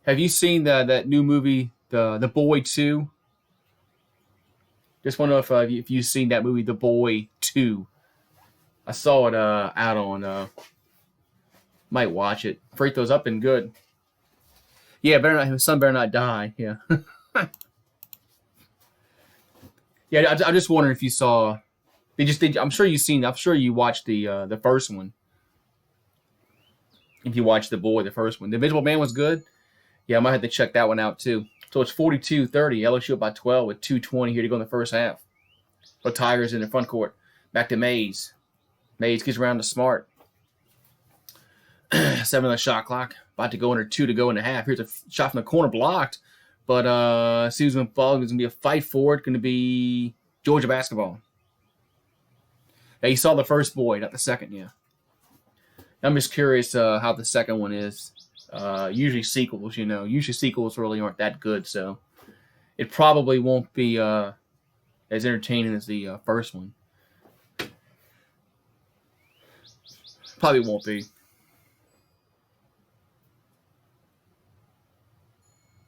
you seen that new movie, The Boy 2? Just wonder if you've seen that movie, The Boy 2. I saw it out on. Might watch it. Free throws up and good. Yeah, his son better not die. Yeah. Yeah, I'm just wondering if you saw. I'm sure you've seen. I'm sure you watched the first one. If you watched the first one, The Invisible Man was good. Yeah, I might have to check that one out too. So it's 42-30. LSU up by 12 with 2:20 here to go in the first half. The Tigers in the front court. Back to Mays. Mays gets around to Smart. 7 on the shot clock. About to go under 2 to go in the half. Here's a shot from the corner blocked. But Susan Fall is going to be a fight for it. Going to be Georgia basketball. Yeah, you saw the first boy, not the second, yeah. I'm just curious how the second one is. Usually sequels, Usually sequels really aren't that good, so it probably won't be as entertaining as the first one. Probably won't be.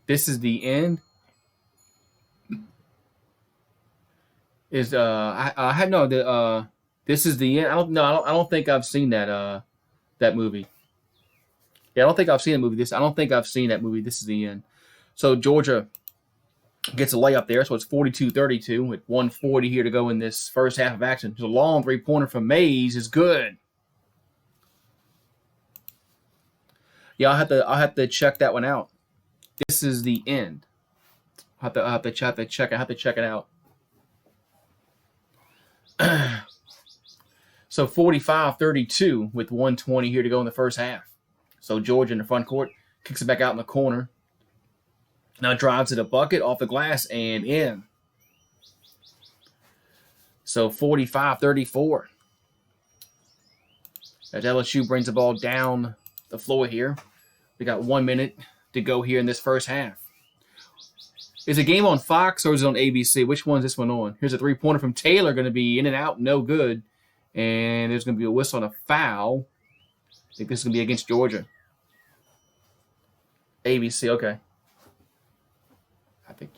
This is the end. Is I had no the this is the end. I don't think I've seen that movie. Yeah, I don't think I've seen that movie. I don't think I've seen that movie. This is the end. So Georgia gets a layup there. So it's 42-32 with 1:40 here to go in this first half of action. There's a long 3-pointer from Mays is good. Yeah, I'll have to check that one out. This is the end. I'll have to check it out. So 45-32 with 1:20 here to go in the first half. So Georgia in the front court kicks it back out in the corner. Now drives to the bucket, off the glass, and in. So 45-34. As LSU brings the ball down the floor here. We got 1 minute to go here in this first half. Is the game on Fox or is it on ABC? Which one is this one on? Here's a three-pointer from Taylor, going to be in and out, no good. And there's going to be a whistle and a foul. I think this is going to be against Georgia. ABC, okay. I think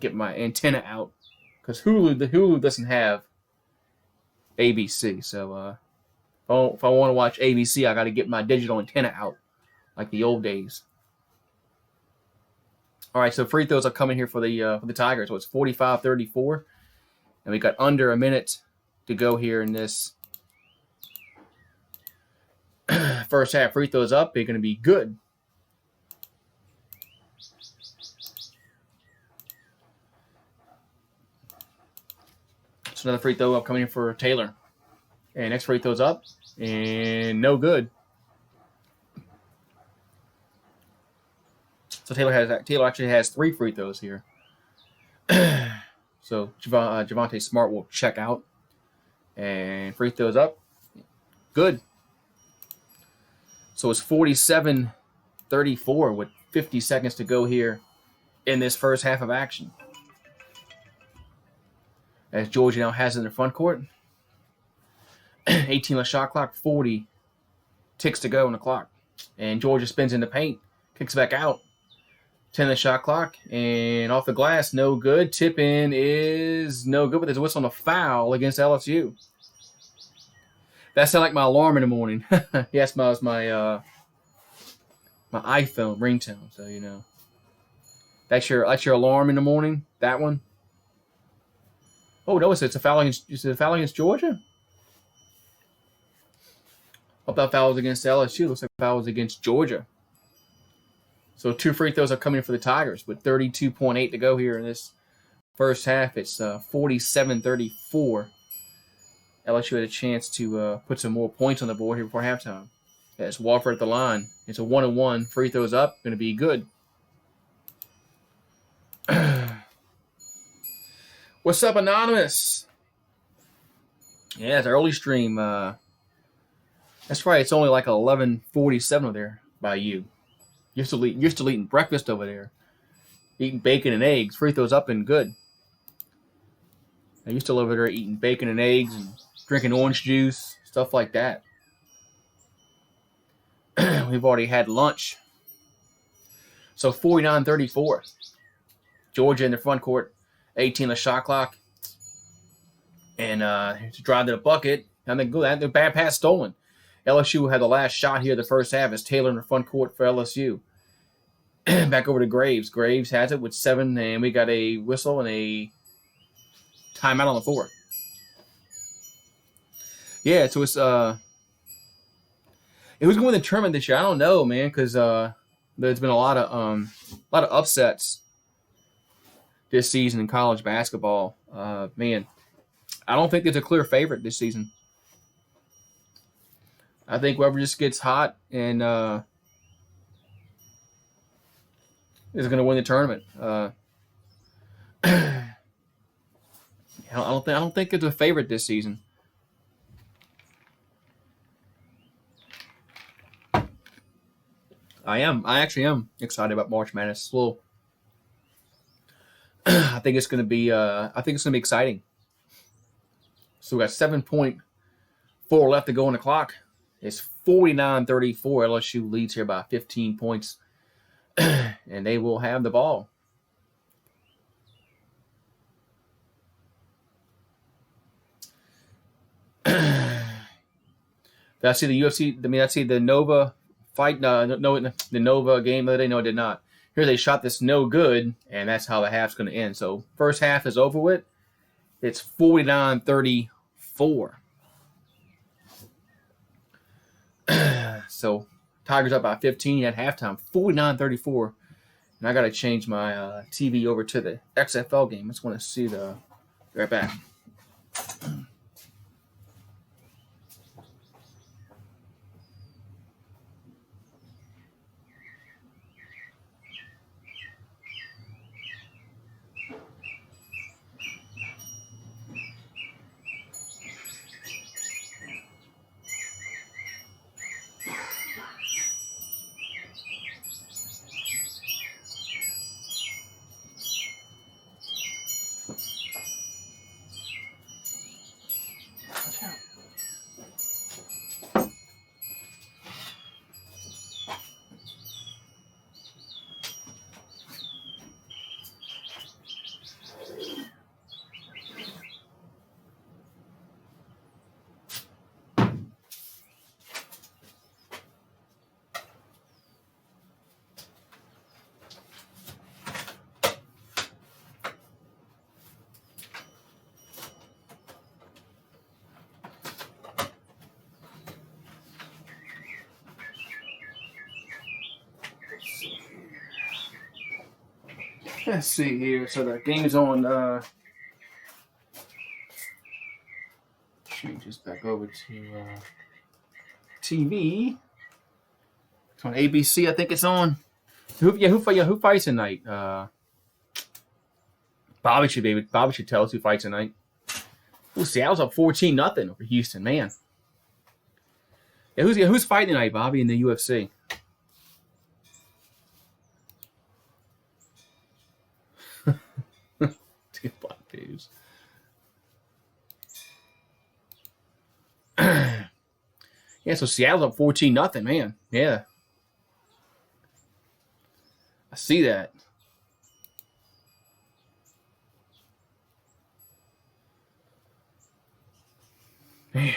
get my antenna out because Hulu doesn't have ABC. So if I want to watch ABC, I got to get my digital antenna out like the old days. All right, so free throws are coming here for the Tigers. So it's 45-34, and we got under a minute to go here in this first half. Free throws up. They're going to be good. So another free throw up coming in for Taylor. And next free throws up, and no good. So Taylor actually has 3 free throws here. So Javonte Smart will check out. And free throws up. Good. So it's 47-34 with 50 seconds to go here in this first half of action. As Georgia now has it in the front court. 18 left shot clock, 40 ticks to go on the clock. And Georgia spins in the paint, kicks back out. 10 left shot clock, and off the glass, no good. Tip in is no good, but there's a whistle on a foul against LSU. That sounded like my alarm in the morning. Yes, my iPhone ringtone, so you know. That's your alarm in the morning, that one? Oh, no, it's a foul against Georgia? I thought foul was against LSU. Looks like foul was against Georgia. So 2 free throws are coming for the Tigers with 32.8 to go here in this first half. It's 47-34. LSU had a chance to put some more points on the board here before halftime. As Walford at the line. It's a 1-1. Free throws up. Going to be good. What's up, Anonymous? Yeah, it's an early stream. That's right. It's only like 11:47 over there by you. You're still eating breakfast over there. Eating bacon and eggs. Free throws up and good. Now you're still over there eating bacon and eggs and drinking orange juice, stuff like that. We've already had lunch. So 49-34. Georgia in the front court. 18 the shot clock. And to drive to the bucket. And then go that. The bad pass stolen. LSU had the last shot here the first half as Taylor in the front court for LSU. Back over to Graves. Graves has it with 7, and we got a whistle and a timeout on the floor. Yeah, so it's who's going to win the tournament this year? I don't know, man, because there's been a lot of upsets this season in college basketball. Man, I don't think there's a clear favorite this season. I think whoever just gets hot and is going to win the tournament. I don't think it's a favorite this season. I actually am excited about March Madness. Well, I think it's going to be exciting. So we got 7.4 left to go on the clock. It's 49-34. LSU leads here by 15 points. And they will have the ball. Did I see the UFC? I mean, I see the Nova fight. The Nova game the other day. No, I did not. Here they shot this no good, and that's how the half's going to end. So first half is over with. It's 49-34. So Tigers up by 15 at halftime, 49-34. And I got to change my TV over to the XFL game. I just want to see the. Right back. Let's see here. So the game's on. Change this back over to TV. It's on ABC. I think it's on. Who fights tonight? Bobby should tell us who fights tonight. Ooh, Seattle's up 14-0 over Houston, man. Yeah, who's fighting tonight, Bobby, in the UFC? Black dudes. Yeah, so Seattle's up 14-0, man. Yeah. I see that. Man.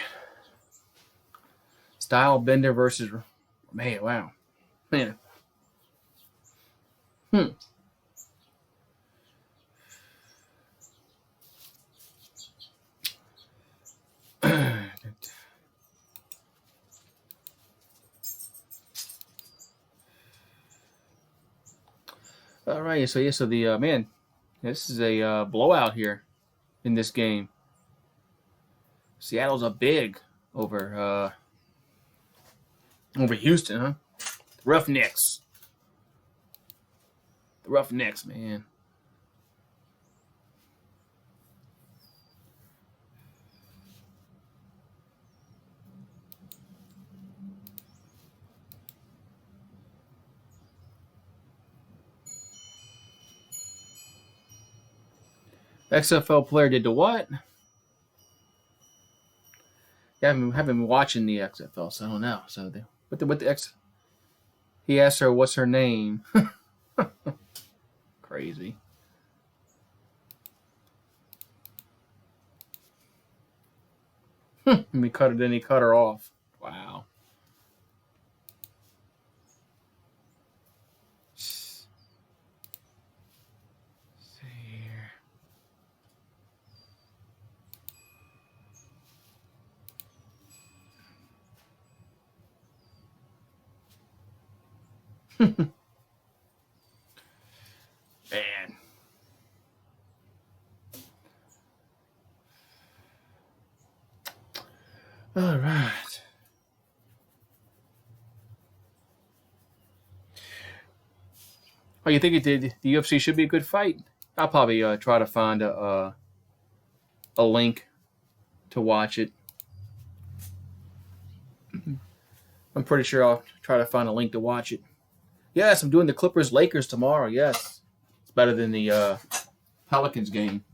Style Bender versus... Man, wow. Man. All right, so the man, this is a blowout here in this game. Seattle's up big over Houston, huh? The Roughnecks, man. XFL player did the what? Yeah, I haven't been watching the XFL, so I don't know. So what the X? He asked her, "What's her name?" Crazy. And he cut her off. Wow. Man. All right. Oh, you think the UFC should be a good fight? I'll probably try to find a link to watch it. I'm pretty sure I'll try to find a link to watch it. Yes, I'm doing the Clippers-Lakers tomorrow. Yes. It's better than the Pelicans game.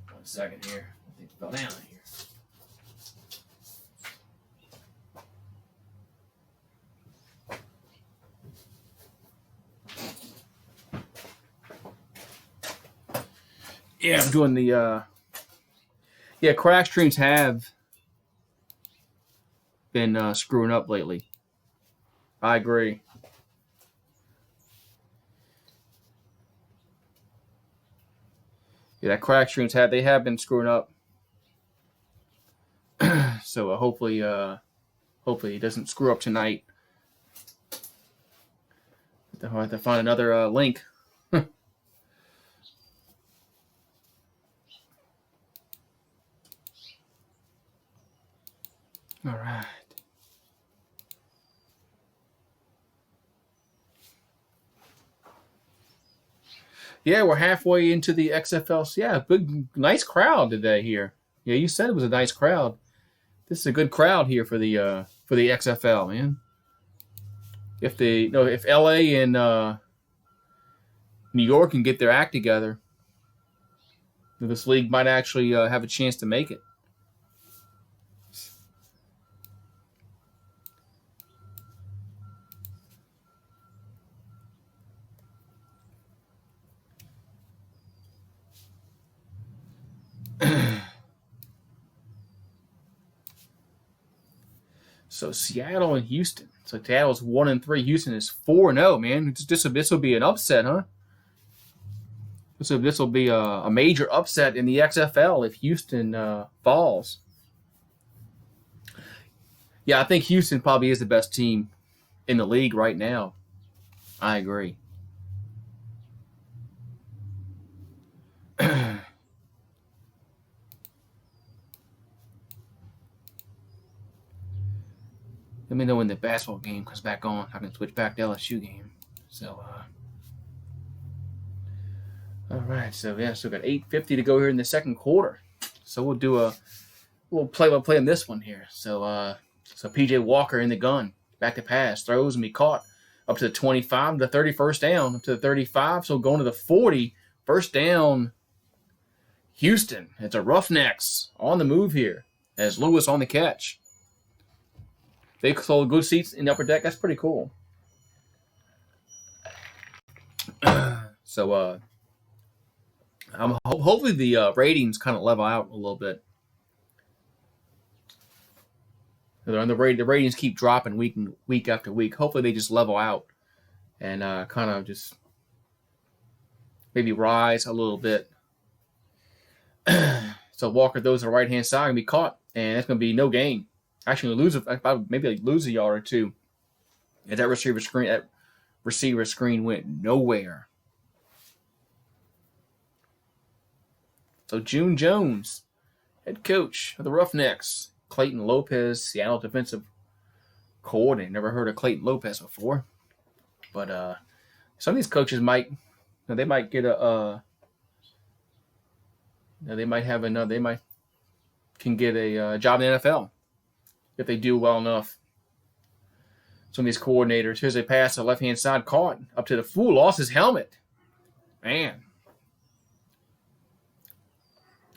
One second here. I think it fell down here. Yeah, I'm doing the crack streams have been screwing up lately. I agree. Yeah, that crack streams have been screwing up. So hopefully it doesn't screw up tonight. I'll have to find another link. All right. Yeah, we're halfway into the XFL. Yeah, nice crowd today here. Yeah, you said it was a nice crowd. This is a good crowd here for the XFL, man. If LA and New York can get their act together, this league might actually have a chance to make it. So Seattle and Houston. So Seattle's 1-3. Houston is 4-0. Man, this will be an upset, huh? This will be a major upset in the XFL if Houston falls. Yeah, I think Houston probably is the best team in the league right now. I agree. Let me know when the basketball game comes back on. I can switch back to LSU game. So, all right. So yeah, so we got 8:50 to go here in the second quarter. So we'll do a little play-by-play on this one here. So PJ Walker in the gun, back to pass, throws and be caught up to the 25, the 30 first down, up to the 35. So going to the 40, first down. Houston. It's a Roughnecks on the move here as Lewis on the catch. They sold good seats in the upper deck. That's pretty cool. So hopefully the ratings kind of level out a little bit. The ratings keep dropping week after week. Hopefully they just level out and kind of just maybe rise a little bit. So Walker throws to the right hand side and be caught, and that's going to be no gain. Actually, maybe lose a yard or two. And that receiver screen went nowhere. So June Jones, head coach of the Roughnecks, Clayton Lopez, Seattle defensive coordinator. Never heard of Clayton Lopez before, but some of these coaches might get they might can get a job in the NFL if they do well enough. Some of these coordinators. Here's a pass to the left hand side, caught up to the fool, lost his helmet. Man.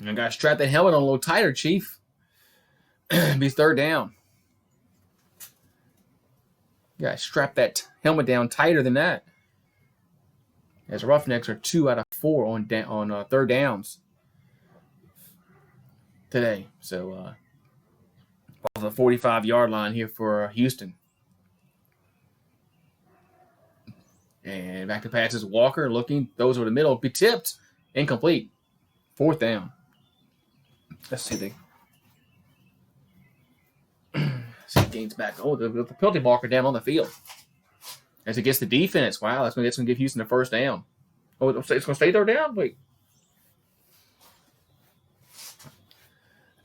I got to strap that helmet on a little tighter, Chief. Be third down. You got to strap that helmet down tighter than that. As Roughnecks are 2 out of 4 on third downs today. So off the 45-yard line here for Houston. And back to passes. Walker looking, those over the middle, be tipped, incomplete. Fourth down. Let's see the gains back. Oh, the penalty marker down on the field as it gets the defense. Wow, that's going to give Houston the first down. Oh, it's going to stay third down. Wait,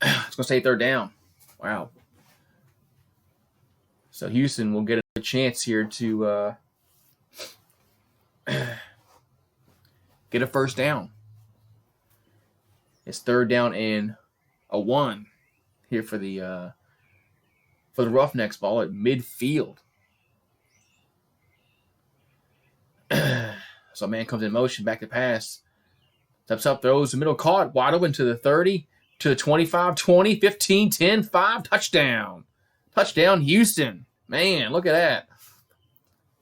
it's going to stay third down. Wow. So Houston will get a chance here to get a first down. It's third down and a 1 here for the Roughnecks ball at midfield. So man comes in motion, back to pass. Steps up, throws the middle, caught, wide open to the 30, to the 25, 20, 15, 10, 5, touchdown. Touchdown, Houston. Man, look at that.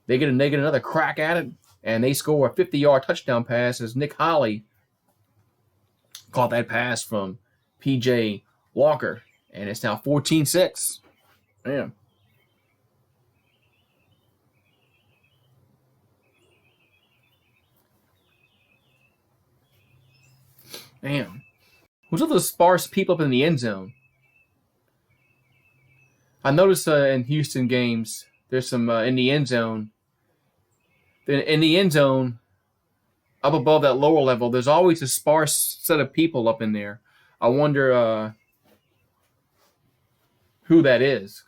They get another crack at it, and they score a 50-yard touchdown pass as Nick Holly caught that pass from P.J. Walker, and it's now 14-6. Man. Man. Who's all those sparse people up in the end zone? I noticed in Houston games, there's some in the end zone. In the end zone, up above that lower level, there's always a sparse set of people up in there. I wonder who that is.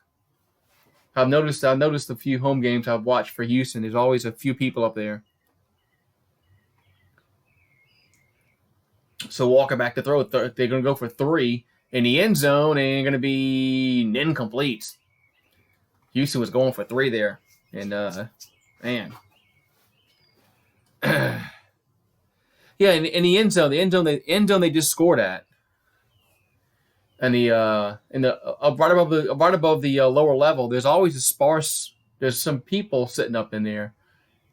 I've noticed a few home games I've watched for Houston. There's always a few people up there. So Walker back to throw. They're going to go for 3 in the end zone and going to be incomplete. Houston was going for 3 there, and man. Yeah, in the end zone, they just scored at, and right above the lower level, there's always a sparse. There's some people sitting up in there,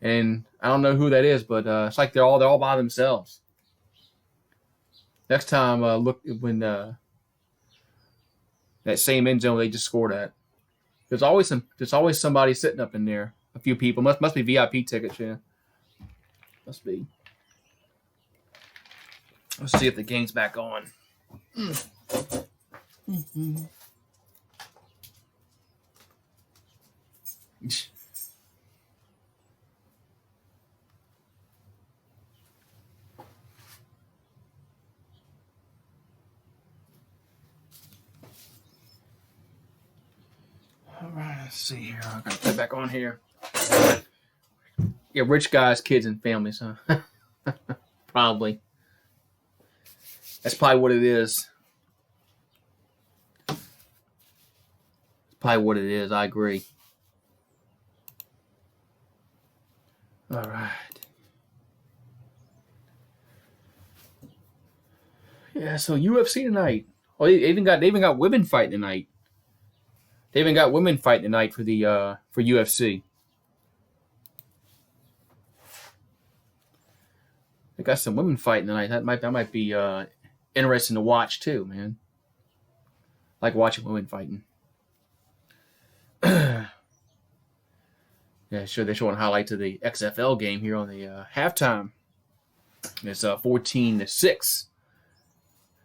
and I don't know who that is, but it's like they're all by themselves. Next time, look when that same end zone they just scored at. There's always somebody sitting up in there. A few people must be VIP tickets, yeah. Must be. Let's see if the game's back on. Mm-hmm. All right, let's see here. I gotta put it back on here. Yeah, rich guys, kids, and families, huh? Probably. That's probably what it is. Probably what it is. I agree. All right. Yeah. So UFC tonight. Oh, they even got women fighting tonight. They even got women fighting tonight for UFC. They got some women fighting tonight. That might be interesting to watch too, man. I like watching women fighting. Yeah, sure. They're showing highlights of the XFL game here on the halftime. It's 14-6.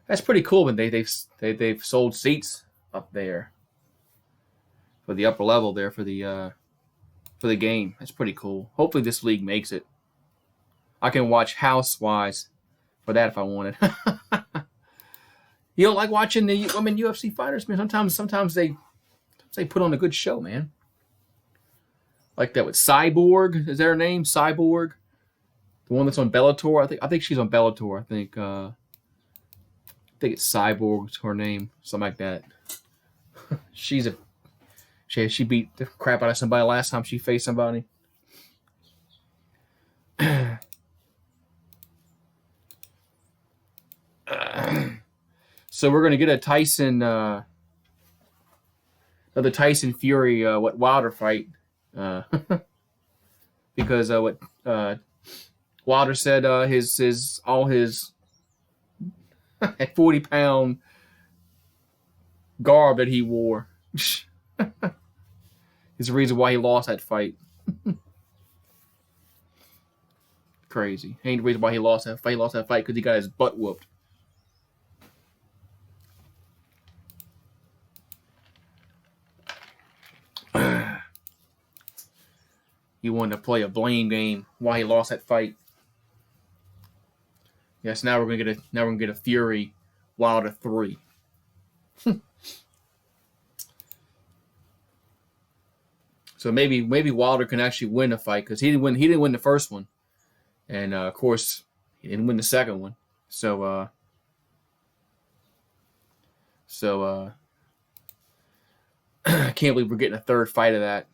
That's pretty cool. But they've sold seats up there for the upper level there for the game. That's pretty cool. Hopefully this league makes it. I can watch Housewise for that if I wanted. You don't like watching the women UFC fighters, man? Sometimes they put on a good show, man. Like that with Cyborg. Is that her name? Cyborg? The one that's on Bellator? I think she's on Bellator. I think it's Cyborg's her name. Something like that. She beat the crap out of somebody last time she faced somebody. So we're gonna get a another Tyson Fury Wilder fight, because what Wilder said his 40-pound garb that he wore is the reason why he lost that fight. Crazy. Ain't the reason why he lost that fight. He lost that fight because he got his butt whooped. He wanted to play a blame game why he lost that fight. Yes, now we're gonna get a Fury Wilder 3. So maybe Wilder can actually win a fight because he didn't win the first one, and of course he didn't win the second one. So I can't believe we're getting a third fight of that.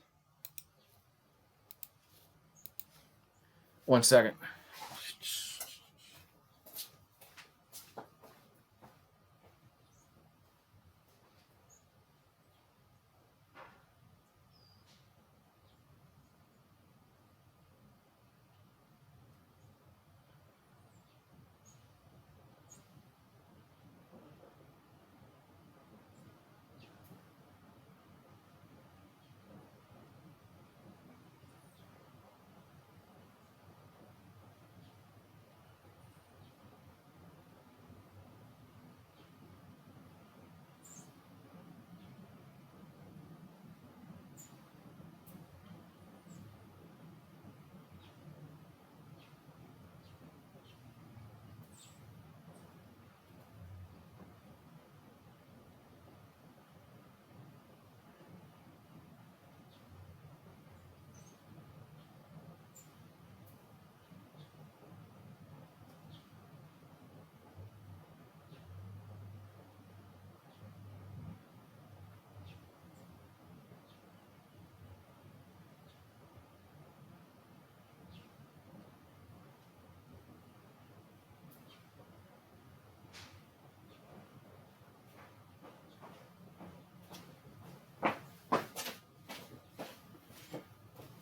1 second.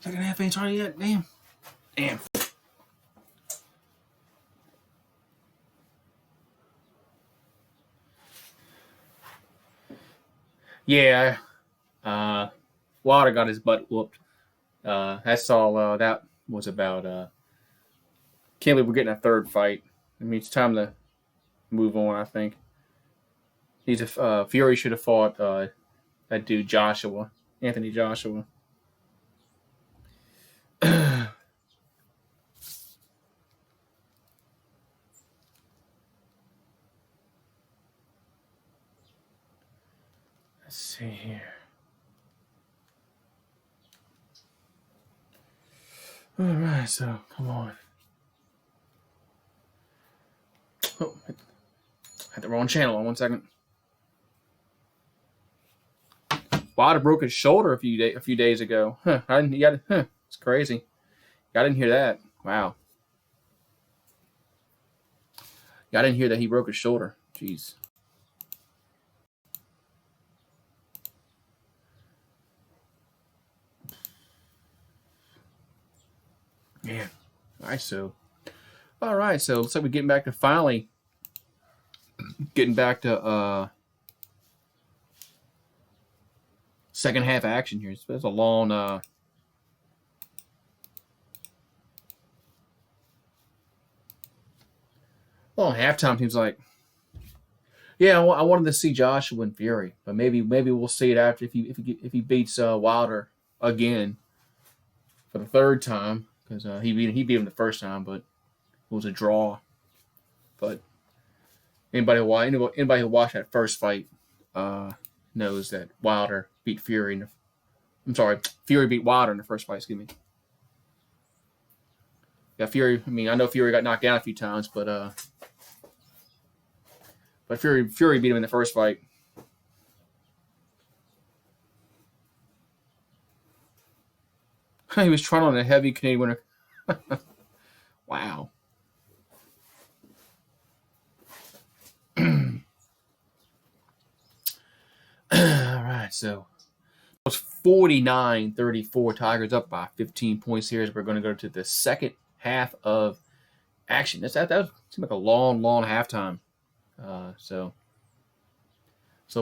Second half ain't started yet. Damn. Yeah. Wilder got his butt whooped. That's all that was about. Can't believe we're getting a third fight. I mean, it's time to move on, I think. Fury should have fought that dude Anthony Joshua. Let's see here. All right, so come on. Oh, had the wrong channel on 1 second. Wilder broke his shoulder a few days ago. Huh? It's crazy. I didn't hear that. Wow. I didn't hear that he broke his shoulder. Jeez. Man. All right, so looks like we're getting back to second half action here. It's a long halftime. Seems like, yeah, I wanted to see Joshua and Fury, but maybe we'll see it after if he beats Wilder again for the third time, because he beat him the first time, but it was a draw. But anybody who watched that first fight knows that Wilder beat Fury. Fury beat Wilder in the first fight. Excuse me. Yeah, Fury. I mean, I know Fury got knocked down a few times, but Fury beat him in the first fight. He was trying on a heavy Canadian winner. Wow. All right, so it was 49-34. Tigers up by 15 points here as we're going to go to the second half of action. That seemed like a long halftime. So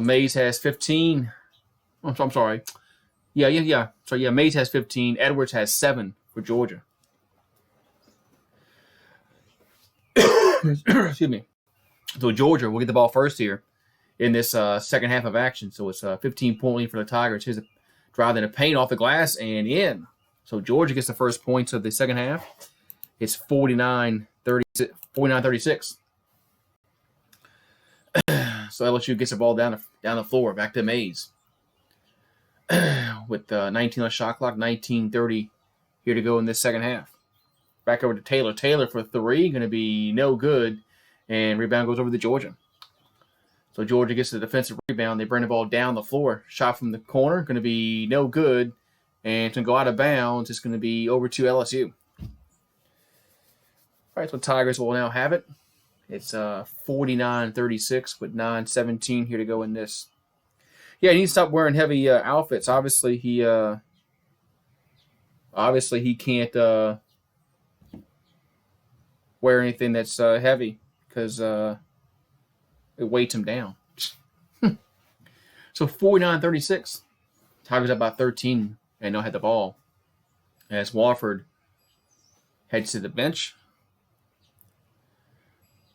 Mays has 15. I'm sorry. Yeah. So yeah, Mays has 15. Edwards has 7 for Georgia. Excuse me. So Georgia will get the ball first here in this second half of action. So it's a 15-point lead for the Tigers. Here's a drive in the paint off the glass and in. So Georgia gets the first points of the second half. It's 49-36. So LSU gets the ball down the floor, back to Mays. With 19 on the shot clock, 19:30 here to go in this second half. Back over to Taylor. Taylor for 3, going to be no good. And rebound goes over to Georgia. So Georgia gets the defensive rebound. They bring the ball down the floor. Shot from the corner, going to be no good. And to go out of bounds, it's going to be over to LSU. All right, so Tigers will now have it. It's 49-36 with 9:17 here to go in this. Yeah, he needs to stop wearing heavy outfits. Obviously, he can't wear anything that's heavy because it weights him down. So 49-36. Tigers up by 13 and they'll have the ball as Wofford heads to the bench.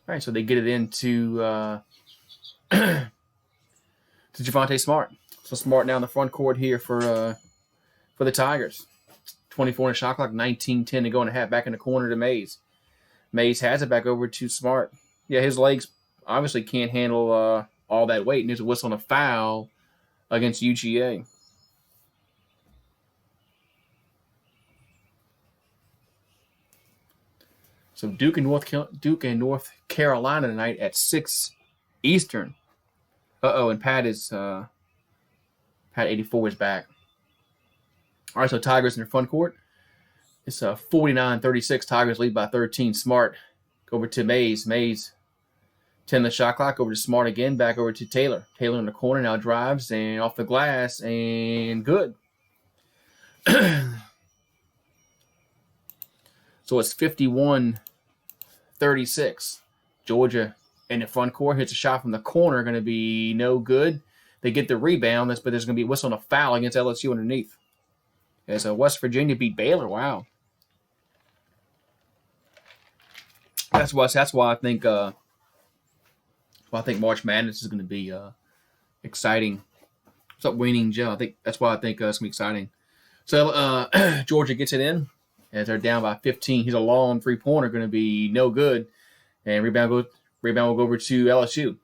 All right, so they get it into to Javonte Smart. So Smart now in the front court here for the Tigers. 24 in the shot clock, 19-10 to go in the half. Back in the corner to Mays. Mays has it back over to Smart. Yeah, his legs obviously can't handle all that weight. And there's a whistle on a foul against UGA. So Duke and North Carolina tonight at 6 Eastern. And Pat 84 is back. All right, so Tigers in the front court. It's 49-36. Tigers lead by 13. Smart over to Mays. Mays 10 the shot clock. Over to Smart again. Back over to Taylor. Taylor in the corner now drives and off the glass and good. So it's 51-36. Georgia in the front court hits a shot from the corner, going to be no good. They get the rebound, but there's going to be a whistle on a foul against LSU underneath. As West Virginia beat Baylor. Wow. That's why I think March Madness is going to be exciting. What's up, Winning Joe? That's why I think it's going to be exciting. So Georgia gets it in as they're down by 15. He's a long three-pointer, going to be no good, and rebound will go over to LSU.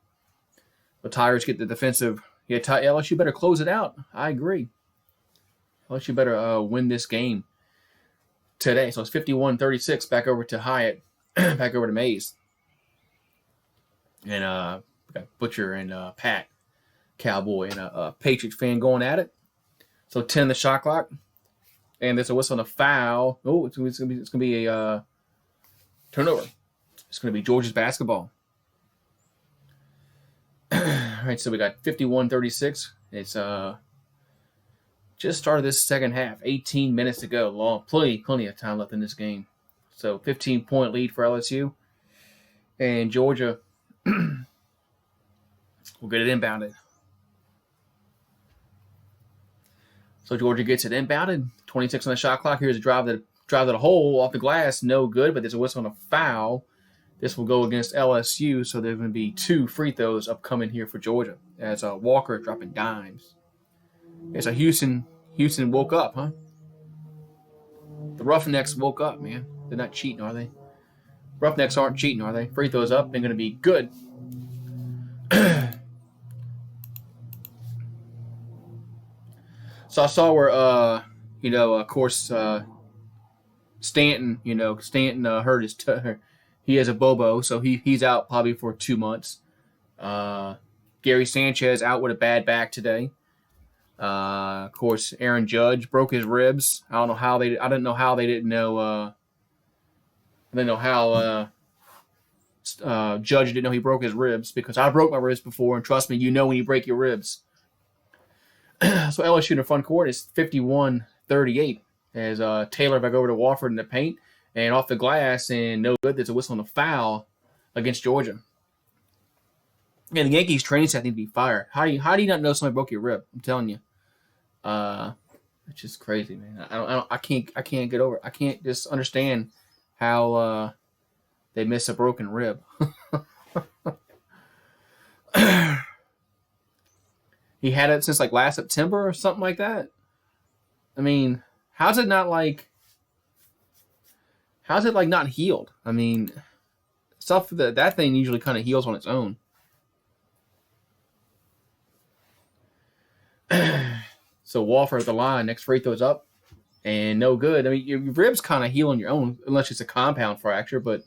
The Tigers get the defensive Yeah, LSU better close it out. I agree. LSU better win this game today. So it's 51-36 back over to Hyatt, back over to Mays. And we got Butcher and Pat, Cowboy, and a Patriot fan going at it. So 10 the shot clock. And there's a whistle on a foul. Oh, it's gonna be a turnover. It's gonna be Georgia's basketball. All right, so we got 51-36. It's just started this second half. 18 minutes to go. Long, plenty of time left in this game. So 15-point lead for LSU, and Georgia will get it inbounded. So Georgia gets it inbounded. 26 on the shot clock. Here's a drive to the hole off the glass. No good, but there's a whistle on a foul. This will go against LSU, so there's going to be 2 free throws upcoming here for Georgia. As Walker dropping dimes. It's a Houston woke up, huh? The Roughnecks woke up, man. They're not cheating, are they? Roughnecks aren't cheating, are they? Free throws up. They're going to be good. So I saw where, of course, Stanton hurt his he has a bobo, so he's out probably for 2 months. Gary Sanchez out with a bad back today. Of course, Aaron Judge broke his ribs. I didn't know how they didn't know. I didn't know how Judge didn't know he broke his ribs, because I broke my ribs before, and trust me, you know when you break your ribs. So LSU in the front court is 51-38 as Taylor back over to Wofford in the paint and off the glass, and no good. There's a whistle on a foul against Georgia. And the Yankees training staff need to be fired. How do you not know somebody broke your rib? I'm telling you, it's just crazy, man. I can't get over it. I can't just understand how they miss a broken rib. He had it since last September or something like that. I mean, how's it not healed? I mean, stuff that thing usually kind of heals on its own. So Wofford at the line, next free throw's up, and no good. I mean, your ribs kind of heal on your own, unless it's a compound fracture, but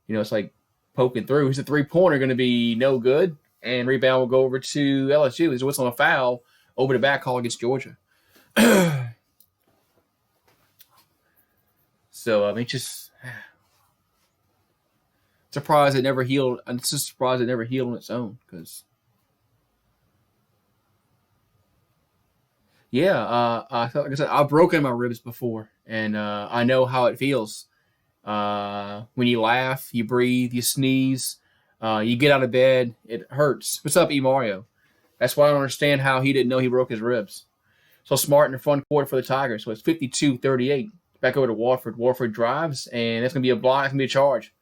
it's like poking through. He's a 3-pointer going to be no good. And rebound will go over to LSU. There's a whistle on a foul over the back call against Georgia. So, I mean, just surprised it never healed. I'm just surprised it never healed on its own. Because, like I said, I've broken my ribs before. And I know how it feels. When you laugh, you breathe, you sneeze. You get out of bed, it hurts. What's up, E. Mario? That's why I don't understand how he didn't know he broke his ribs. So Smart in the front court for the Tigers. So it's 52-38. Back over to Wofford. Wofford drives, and that's going to be a block. It's going to be a charge.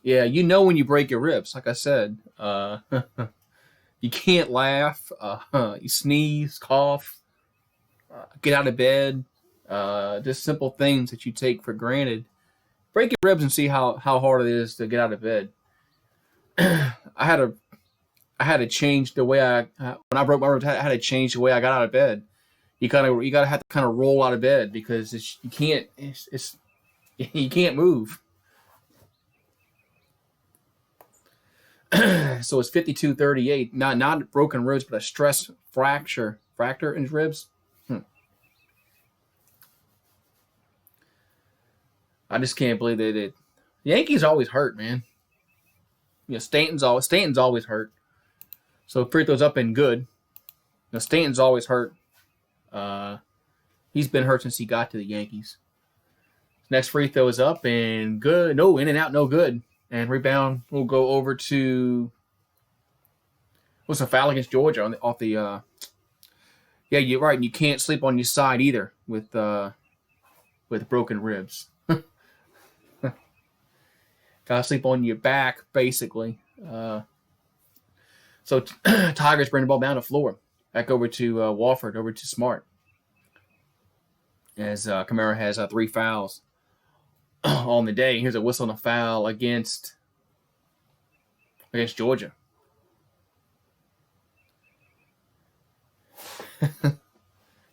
Yeah, you know when you break your ribs. Like I said, you can't laugh. You sneeze, cough. Get out of bed, just simple things that you take for granted. Break your ribs and see how hard it is to get out of bed. I had to change the way when I broke my ribs. I had to change the way I got out of bed. You gotta have to kind of roll out of bed because you can't move. So it's 52-38. Not broken ribs, but a stress fracture in his ribs. I just can't believe that the Yankees always hurt, man. Stanton's always hurt. So free throws up and good. Stanton's always hurt. He's been hurt since he got to the Yankees. Next free throw is up and good. No, in and out, no good. And rebound will go over to what's a foul against Georgia off the. Yeah, you're right. You can't sleep on your side either with broken ribs. Gotta sleep on your back, basically. So Tigers bring the ball down the floor. Back over to Wofford, over to Smart. As Kamara has 3 fouls. on the day. Here's a whistle and a foul against Georgia.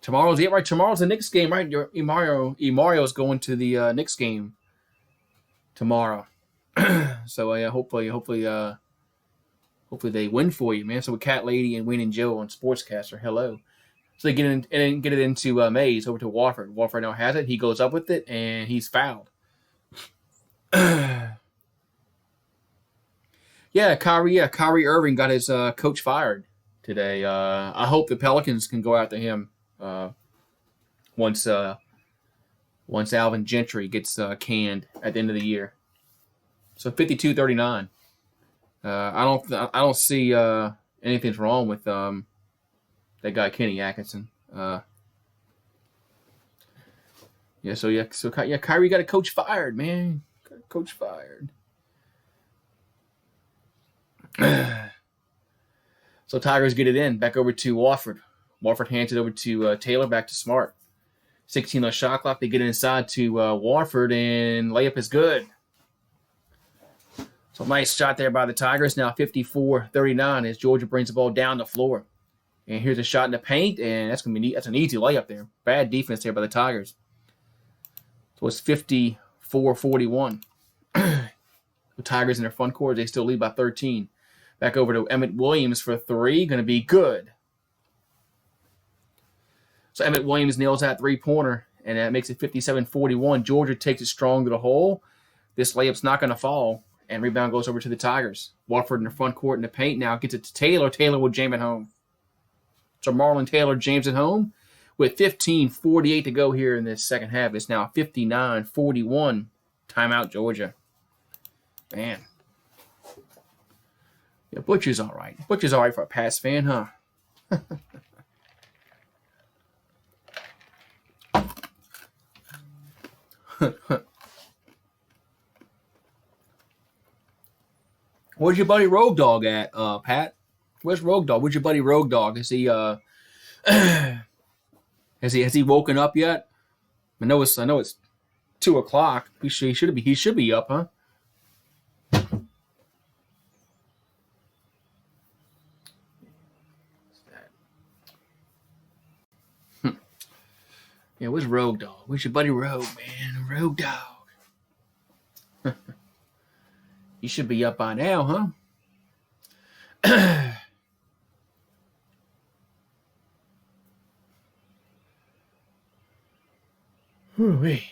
Tomorrow's it, right? Tomorrow's the Knicks game, right? Mario's going to the Knicks game tomorrow. So hopefully they win for you, man. So with Cat Lady and Wayne and Joe on Sportscaster, hello. So they get it into Mays over to Wofford. Wofford now has it. He goes up with it and he's fouled. Kyrie Irving got his coach fired today. I hope the Pelicans can go after him once Alvin Gentry gets canned at the end of the year. So 52-39. I don't see anything's wrong with that guy Kenny Atkinson. Kyrie got a coach fired, man. Got a coach fired. So Tigers get it in back over to Wofford. Wofford hands it over to Taylor, back to Smart. 16 on shot clock. They get inside to Wofford, and layup is good. So nice shot there by the Tigers. Now 54-39 as Georgia brings the ball down the floor. And here's a shot in the paint, and that's an easy layup there. Bad defense there by the Tigers. So it's 54-41. The Tigers in their front court, they still lead by 13. Back over to Emmett Williams for three. Going to be good. So Emmett Williams nails that three-pointer, and that makes it 57-41. Georgia takes it strong to the hole. This layup's not going to fall, and rebound goes over to the Tigers. Wofford in the front court in the paint now gets it to Taylor. Taylor will jam it home. So Marlon Taylor jams it home with 15:48 to go here in this second half. It's now 59-41. Timeout, Georgia. Man. Yeah, Butcher's all right. Butcher's all right for a Pats fan, huh? Where's your buddy Rogue Dog at, Pat? Where's Rogue Dog? Where's your buddy Rogue Dog? Is he has he woken up yet? I know it's 2:00. He should be up, huh? Yeah, where's Rogue Dog? Where's your buddy Rogue, man? Rogue Dog. You should be up by now, huh? Whoo-wee.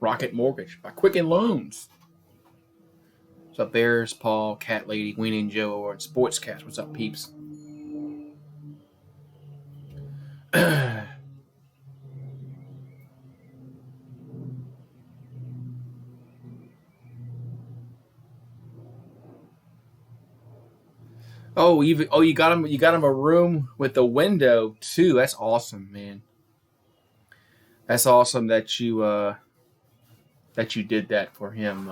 Rocket Mortgage by Quicken Loans. What's up, Bears, Paul, Cat Lady, Winnie and Joe, or Sportscast? What's up, peeps? You got him a room with a window too. That's awesome, man. That's awesome that you did that for him.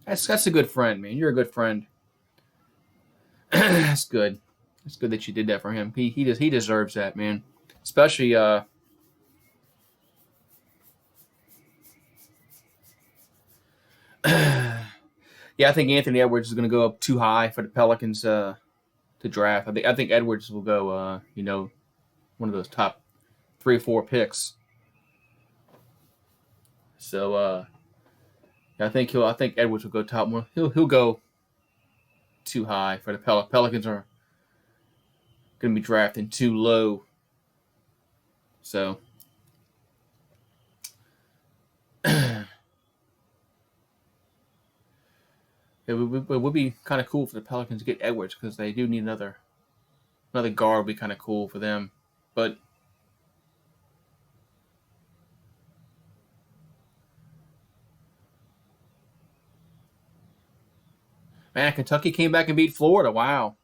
That's a good friend, man. You're a good friend. That's good. It's good that you did that for him. He deserves that, man. Especially yeah, I think Anthony Edwards is going to go up too high for the Pelicans to draft. I think Edwards will go one of those top 3 or 4 picks. So I think Edwards will go top one. He'll go too high for the Pelicans are going to be drafting too low. So it would be kind of cool for the Pelicans to get Edwards because they do need another guard. Would be kind of cool for them, but man, Kentucky came back and beat Florida. Wow.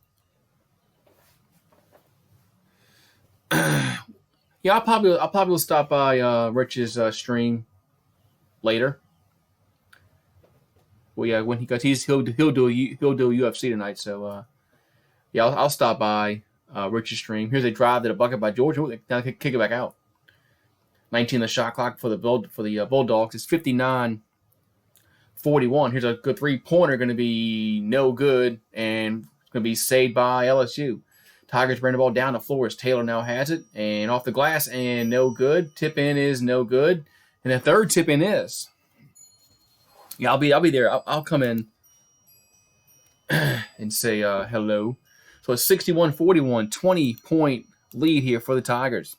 Yeah, I'll probably stop by Rich's stream later. Well, yeah, he'll do UFC tonight, so Yeah, I'll stop by Rich's stream. Here's a drive to the bucket by Georgia. Now kick it back out. 19 the shot clock for the Bulldogs. It's 59-41. Here's a good three-pointer, going to be no good, and going to be saved by LSU. Tigers bring the ball down the floor as Taylor now has it, and off the glass, and no good. Tip in is no good, and the third tip in is. Yeah, I'll be there. I'll come in and say hello. So it's 61-41, 20-point lead here for the Tigers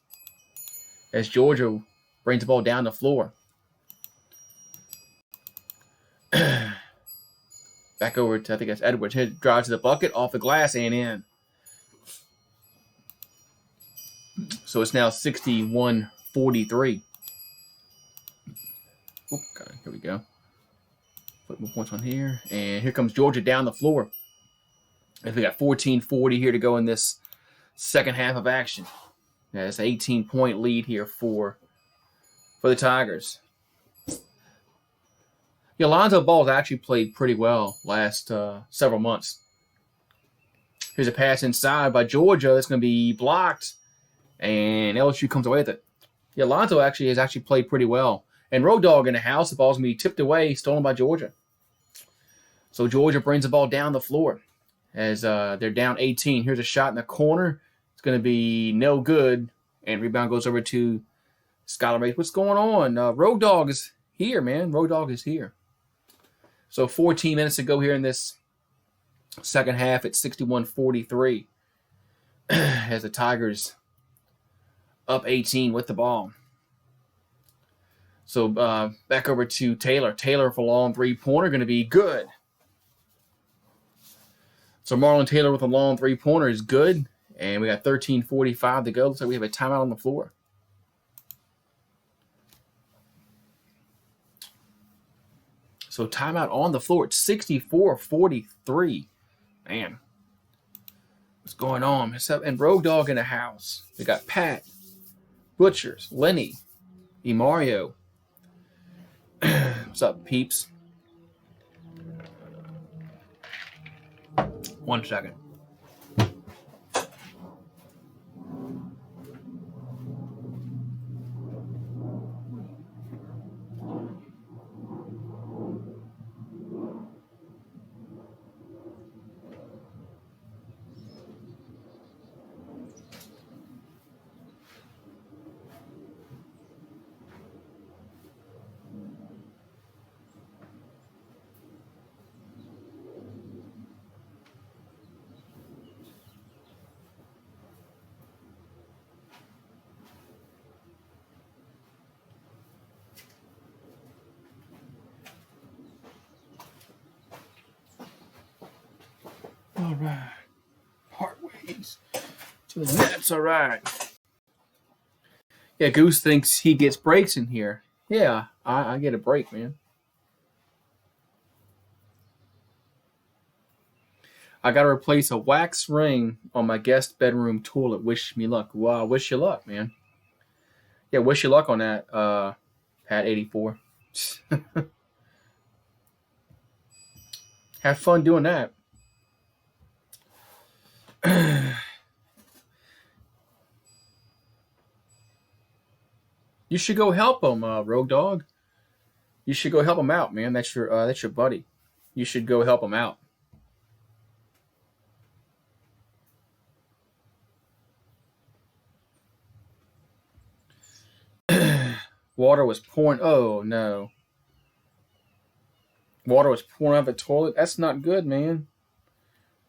as Georgia brings the ball down the floor. Back over to, I think that's Edwards. Here drives to the bucket, off the glass, and in. So it's now 61-43. Okay, here we go. Put more points on here. And here comes Georgia down the floor. And we got 14:40 here to go in this second half of action. Yeah, it's an 18-point lead here for the Tigers. Yeah, Lonzo Ball's actually played pretty well last several months. Here's a pass inside by Georgia that's going to be blocked, and LSU comes away with it. Yeah, Lonzo has actually played pretty well. And Road Dog in the house, the ball's going to be tipped away, stolen by Georgia. So Georgia brings the ball down the floor as they're down 18. Here's a shot in the corner. It's going to be no good, and rebound goes over to Skylar Mays. What's going on? Road Dog is here, man. Road Dog is here. So 14 minutes to go here in this second half at 61-43 as the Tigers up 18 with the ball. So back over to Taylor. Taylor for long three-pointer, going to be good. So Marlon Taylor with a long three-pointer is good. And we got 13:45 to go. Looks like we have a timeout on the floor. So timeout on the floor at 64-43. Man, what's going on? And Road Dog in the house. We got Pat, Butchers, Lenny, Emario. What's up, peeps? 1 second. All right. Part ways to the Nets. All right. Yeah, Goose thinks he gets breaks in here. Yeah, I get a break, man. I got to replace a wax ring on my guest bedroom toilet. Wish me luck. Wow, wish you luck, man. Yeah, wish you luck on that, Pat 84. Have fun doing that. You should go help him, Rogue Dog. You should go help him out, man. That's your buddy. You should go help him out. Water was pouring. Oh no. Water was pouring out of the toilet. That's not good, man.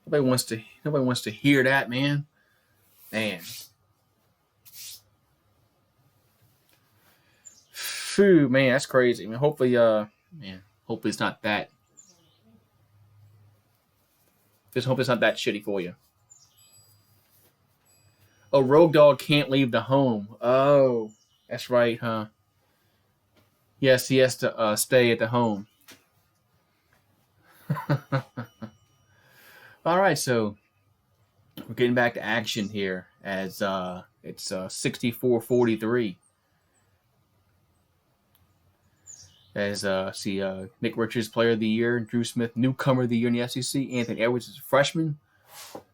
Nobody wants to hear that, man. Man. Phew, man, that's crazy. I mean, hopefully it's not that. Just hope it's not that shitty for you. Oh, Rogue Dog can't leave the home. Oh, that's right, huh? Yes, he has to stay at the home. All right, so we're getting back to action here as it's 64-43. As Nick Richards, Player of the Year, Drew Smith, Newcomer of the Year in the SEC, Anthony Edwards is a freshman.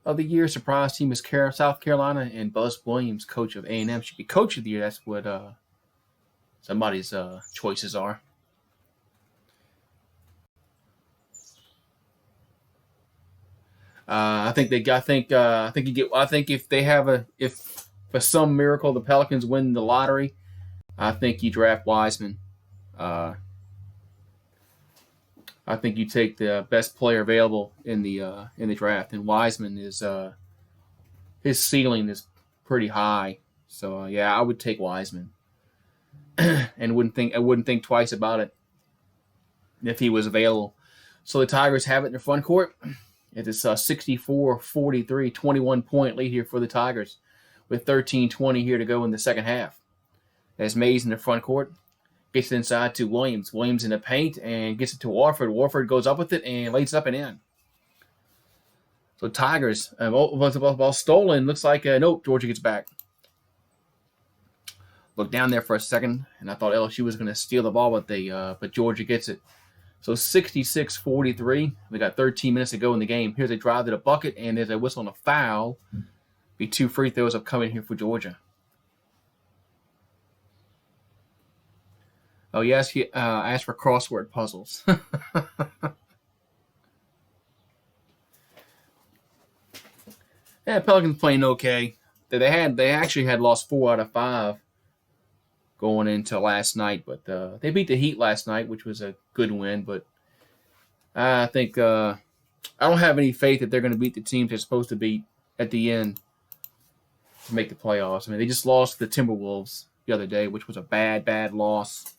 of the year. Surprise team is South Carolina, and Buzz Williams, coach of A&M, should be coach of the year. That's what somebody's choices are. I think if for some miracle the Pelicans win the lottery, I think you draft Wiseman. I think you take the best player available in the draft, and Wiseman is his ceiling is pretty high. So yeah, I would take Wiseman, and I wouldn't think twice about it if he was available. So the Tigers have it in their front court. It is 64-43, 21-point lead here for the Tigers, with 13:20 here to go in the second half. As Mays in the front court gets it inside to Williams. Williams in the paint and gets it to Warford. Warford goes up with it and lays it up and in. So Tigers, ball stolen. Looks like, nope, Georgia gets back. Looked down there for a second, and I thought LSU was going to steal the ball, but Georgia gets it. So 66-43. We got 13 minutes to go in the game. Here's a drive to the bucket, and there's a whistle on a foul. Be 2 free throws upcoming here for Georgia. Oh, yes, he asked for crossword puzzles. Yeah, Pelicans playing okay. They actually had lost 4 out of 5 going into last night, but they beat the Heat last night, which was a good win. But I think I don't have any faith that they're going to beat the teams they're supposed to beat at the end to make the playoffs. I mean, they just lost the Timberwolves the other day, which was a bad loss.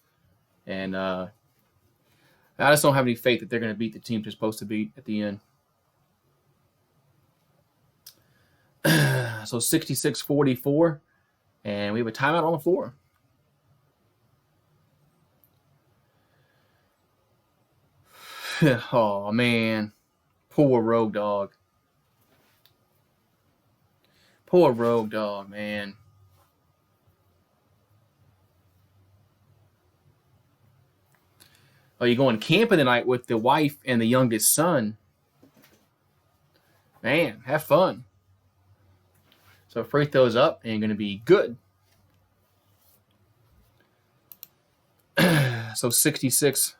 And I just don't have any faith that they're going to beat the teams they're supposed to beat at the end. So 66-44, and we have a timeout on the floor. Oh, man. Poor Rogue Dog. Poor Rogue Dog, man. Oh, you're going camping tonight with the wife and the youngest son. Man, have fun. So free throws up and going to be good. So 66-45.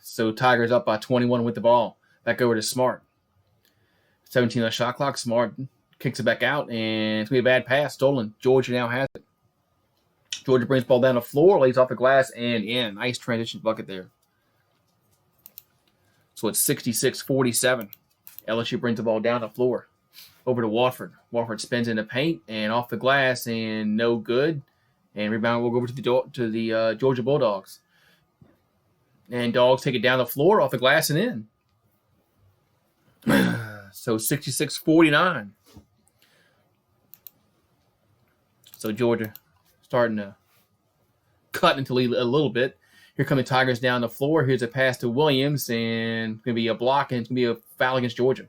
So Tigers up by 21 with the ball. Back over to Smart. 17 on the shot clock. Smart kicks it back out, and it's going to be a bad pass. Stolen. Georgia now has it. Georgia brings the ball down the floor, lays off the glass, and in. Nice transition bucket there. So it's 66-47. LSU brings the ball down the floor. Over to Wofford. Wofford spins in the paint and off the glass, and no good. And rebound will go over to the Georgia Bulldogs. And Dogs take it down the floor, off the glass, and in. So 66-49. So Georgia starting to cut into lead a little bit. Here come the Tigers down the floor. Here's a pass to Williams, and it's going to be a block, and it's going to be a foul against Georgia.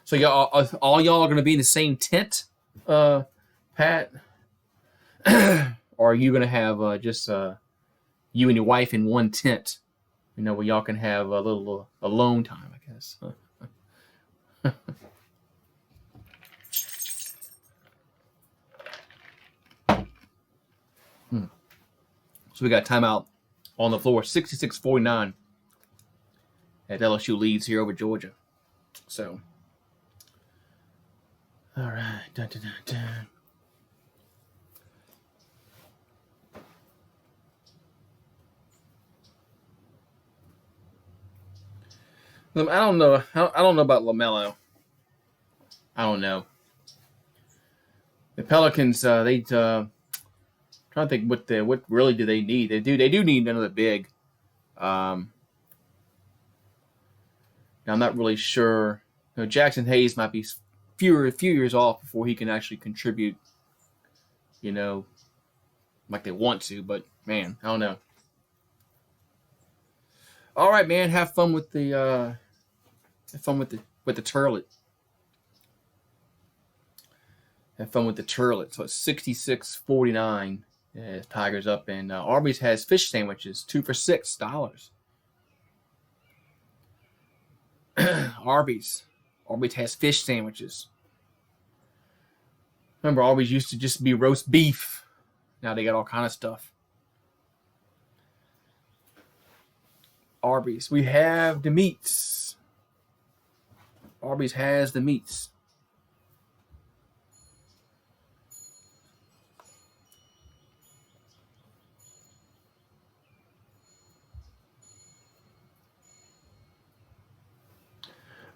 So all y'all are going to be in the same tent, Pat? Or are you going to have just you and your wife in one tent? You know, where y'all can have a little alone time, I guess. So we got timeout on the floor, 66-49. As LSU leads here over Georgia. So, all right. Dun, dun, dun, dun. I don't know. I don't know about LaMelo. I don't know. The Pelicans, trying to think what really do they need. They do need another big. Now I'm not really sure. You know, Jackson Hayes might be a few years off before he can actually contribute. You know, like they want to, but man, I don't know. All right, man. Have fun with the turlet. Have fun with the turlet. So it's 66-49. Tigers up. And Arby's has fish sandwiches, 2 for $6. Arby's. Arby's has fish sandwiches. Remember, Arby's used to just be roast beef. Now they got all kind of stuff. Arby's. We have the meats. Arby's has the meats.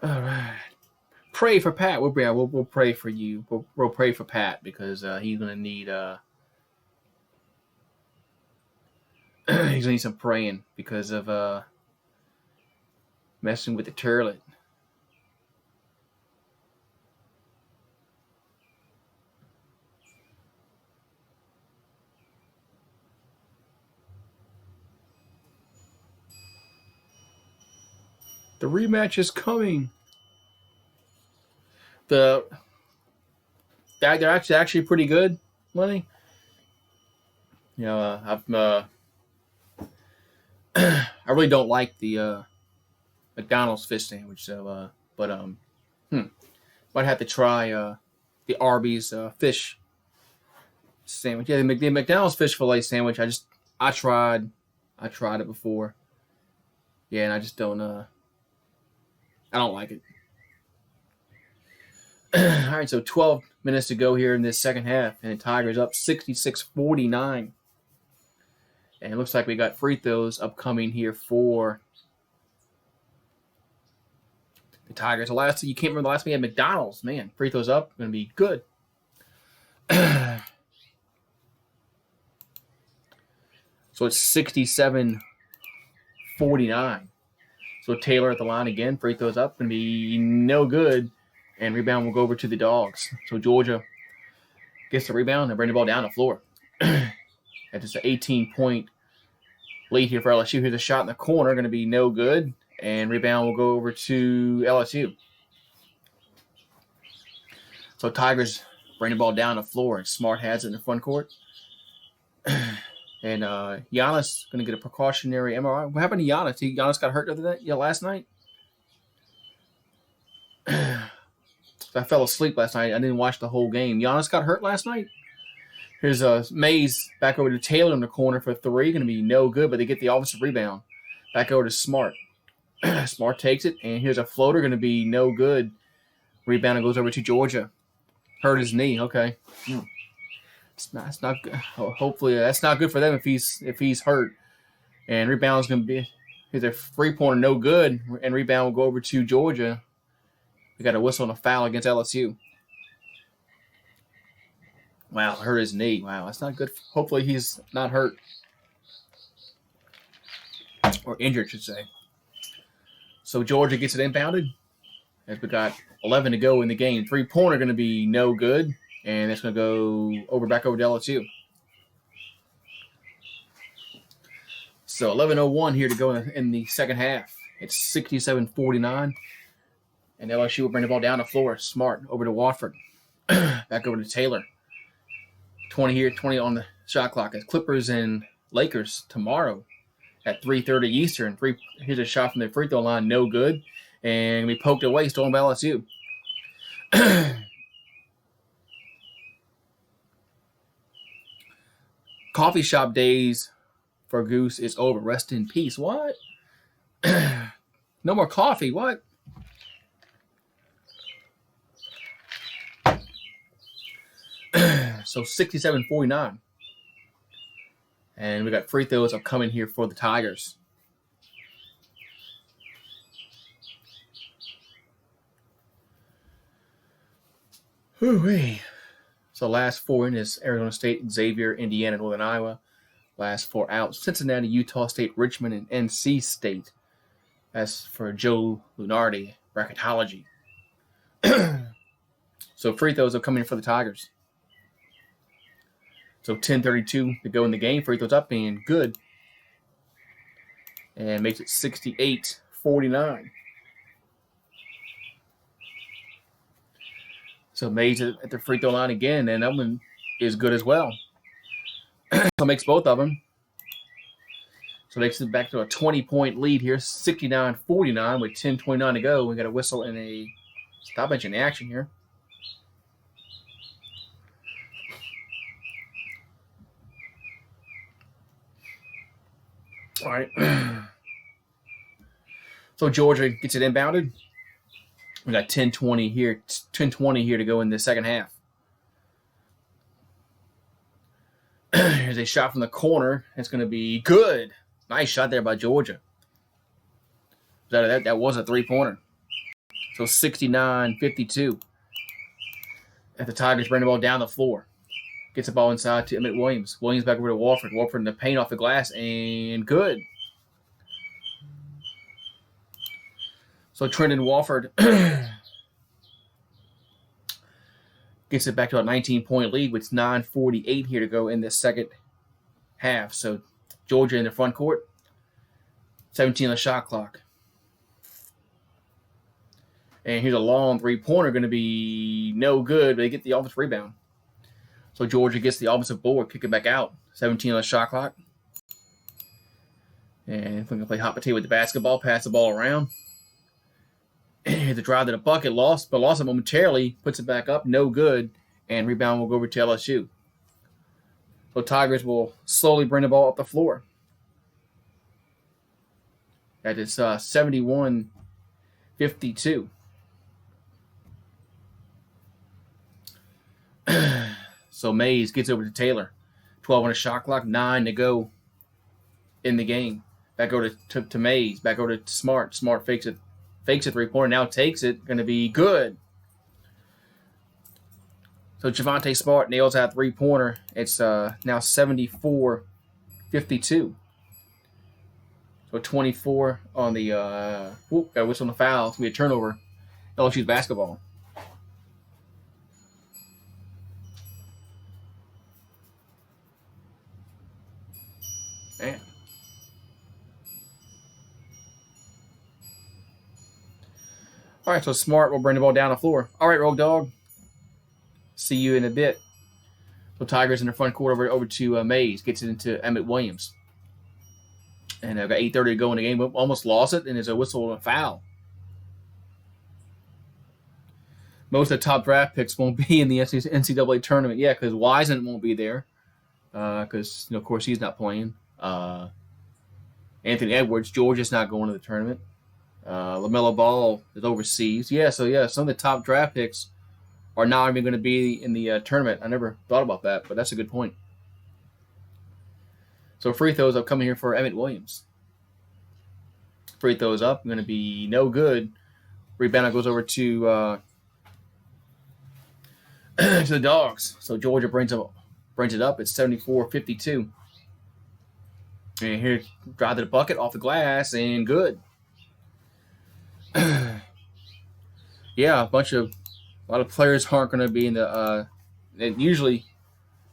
All right. Pray for Pat. We'll pray for you. We'll pray for Pat because he's gonna need he's gonna need some praying because of messing with the turlet. The rematch is coming. They're actually pretty good, Lenny. You know, I really don't like the McDonald's fish sandwich, so might have to try the Arby's fish sandwich. Yeah, the McDonald's fish fillet sandwich. I tried it before. Yeah, and I just don't I don't like it. All right, so 12 minutes to go here in this second half, and the Tigers up 66-49. And it looks like we got free throws upcoming here for the Tigers. You can't remember the last time we had McDonald's. Man, free throws up, going to be good. So it's 67-49. So Taylor at the line again, free throws up, going to be no good. And rebound will go over to the Dogs. So Georgia gets the rebound and bring the ball down the floor. That's just an 18-point lead here for LSU. Here's a shot in the corner, going to be no good. And rebound will go over to LSU. So Tigers bring the ball down the floor, and Smart has it in the front court. And Giannis going to get a precautionary MRI. What happened to Giannis? Giannis got hurt last night? I fell asleep last night. I didn't watch the whole game. Giannis got hurt last night. Here's Mays back over to Taylor in the corner for three. Going to be no good, but they get the offensive rebound. Back over to Smart. Smart takes it, and here's a floater. Going to be no good. Rebound and goes over to Georgia. Hurt his knee. Okay. It's not good. Hopefully that's not good for them if he's hurt. And rebound is going to be here's a 3-pointer, no good, and rebound will go over to Georgia. We got a whistle and a foul against LSU. Wow, hurt his knee. Wow, that's not good. Hopefully he's not hurt. Or injured, I should say. So Georgia gets it inbounded. As we got 11 to go in the game. 3-pointer going to be no good. And that's going to go back over to LSU. So 11:01 here to go in the second half. It's 67-49. And LSU will bring the ball down the floor. Smart over to Wofford. Back over to Taylor. 20 here, 20 on the shot clock. It's Clippers and Lakers tomorrow at 3:30 Eastern. Here's a shot from the free throw line. No good. And we poked away. Stolen by LSU. Coffee shop days for Goose is over. Rest in peace. What? No more coffee. What? So 67-49. And we got free throws upcoming here for the Tigers. Whoo-wee. So last four in is Arizona State, Xavier, Indiana, Northern Iowa. Last four out, Cincinnati, Utah State, Richmond, and NC State. As for Joe Lunardi, bracketology. So free throws are coming for the Tigers. So 10:32 to go in the game. Free throws up and good. And makes it 68-49. So Mays at the free throw line again, and that one is good as well. So makes both of them. So makes it back to a 20-point lead here, 69-49 with 10:29 to go. We got a whistle and a stoppage in action here. All right. So Georgia gets it inbounded. We got 10:20 here to go in the second half. Here's a shot from the corner. It's going to be good. Nice shot there by Georgia. That was a three-pointer. So 69-52. At the Tigers bring the ball down the floor. Gets the ball inside to Emmett Williams. Williams back over to Walford. Walford in the paint off the glass, and good. So Trenton Walford gets it back to a 19-point lead with 9:48 here to go in the second half. So Georgia in the front court, 17 on the shot clock. And here's a long three-pointer, going to be no good, but they get the offensive rebound. So Georgia gets the offensive board, kick it back out. 17 on the shot clock. And we're going to play hot potato with the basketball, pass the ball around. And the drive to the bucket, lost it momentarily, puts it back up, no good, and rebound will go over to LSU. So Tigers will slowly bring the ball up the floor. That is 71-52. So Mays gets over to Taylor. 12 on the shot clock, 9 to go in the game. Back over to Mays. Back over to Smart. Smart fakes a three-pointer. Now takes it. Going to be good. So Javonte Smart nails that three-pointer. It's now 74-52. So 24 on the got a whistle on the foul. It's going to be a turnover. LSU's basketball. Man. All right, so Smart will bring the ball down the floor. All right, Rogue Dog. See you in a bit. So Tigers in the front court over to Mays. Gets it into Emmett Williams. And I've got 8:30 to go in the game. Almost lost it, and there's a whistle and a foul. Most of the top draft picks won't be in the NCAA tournament. Yeah, because Wiseman won't be there. Because, of course, he's not playing. Anthony Edwards, Georgia's not going to the tournament. LaMelo Ball is overseas. Yeah, some of the top draft picks are not even going to be in the tournament. I never thought about that, but that's a good point. So free throws are coming here for Emmett Williams. Free throws up, going to be no good. Rebound goes over to the Dogs. So Georgia brings it up. It's 74-52. And here, drive to the bucket off the glass, and good. Yeah, a lot of players aren't going to be in the. Usually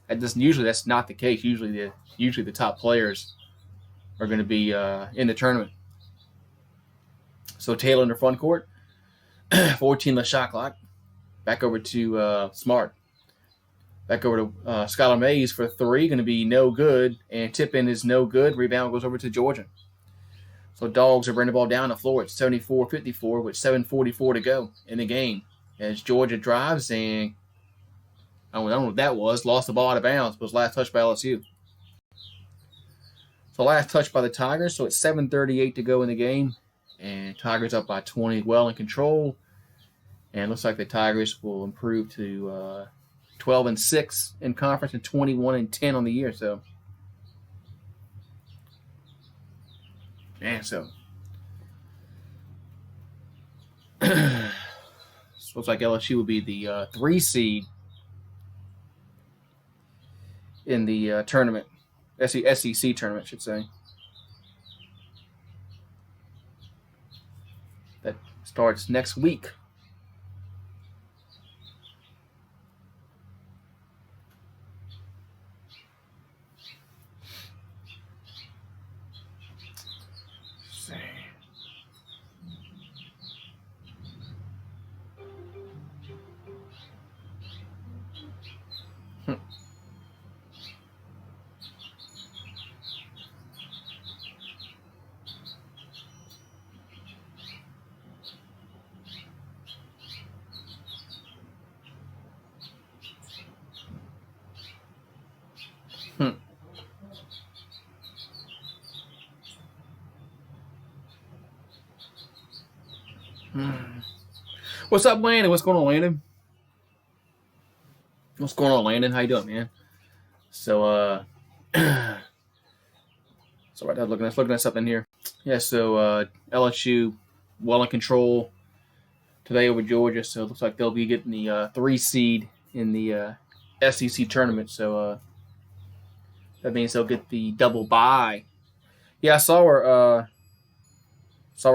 that's not the case. Usually the top players are going to be in the tournament. So Taylor in the front court, 14 on the shot clock. Back over to Smart. Back over to Skylar Mays for three. Going to be no good. And tip-in is no good. Rebound goes over to Georgia. So Dogs are bringing the ball down the floor. It's 74-54 with 7:44 to go in the game. As Georgia drives and I don't know what that was. Lost the ball out of bounds. Was last touch by LSU. So last touch by the Tigers. So it's 7:38 to go in the game. And Tigers up by 20. Well in control. And looks like the Tigers will improve to 12-6 in conference and 21-10 on the year. So, so looks like LSU will be the 3 seed in the tournament, SEC tournament, I should say. That starts next week. Hmm. What's up, Landon? What's going on, Landon? What's going on, Landon? How you doing, man? So, so right now looking at something here. Yeah, so LSU well in control today over Georgia, so it looks like they'll be getting the 3 seed in the SEC tournament. So that means they'll get the double bye. Yeah, I saw where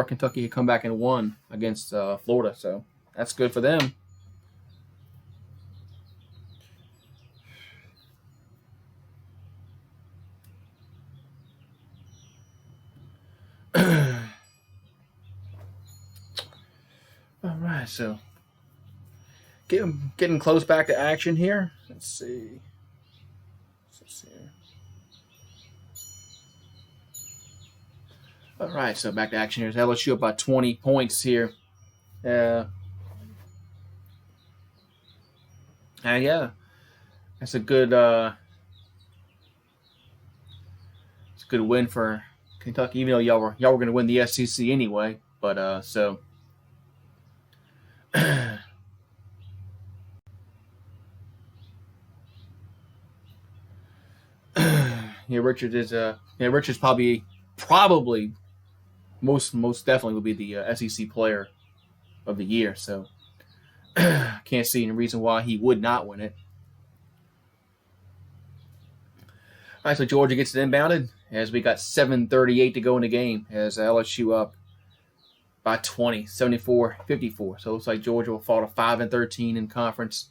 Kentucky had come back and won against Florida, so that's good for them. All right, so getting close back to action here. Let's see. All right, so back to action here. LSU about 20 points here. Yeah, that's a good it's a good win for Kentucky. Even though y'all were going to win the SEC anyway, but so. Richard's probably most definitely will be the SEC player of the year. So can't see any reason why he would not win it. All right, so Georgia gets it inbounded as we got 7:38 to go in the game as LSU up by 20, 74-54. So it looks like Georgia will fall to 5-13 in conference,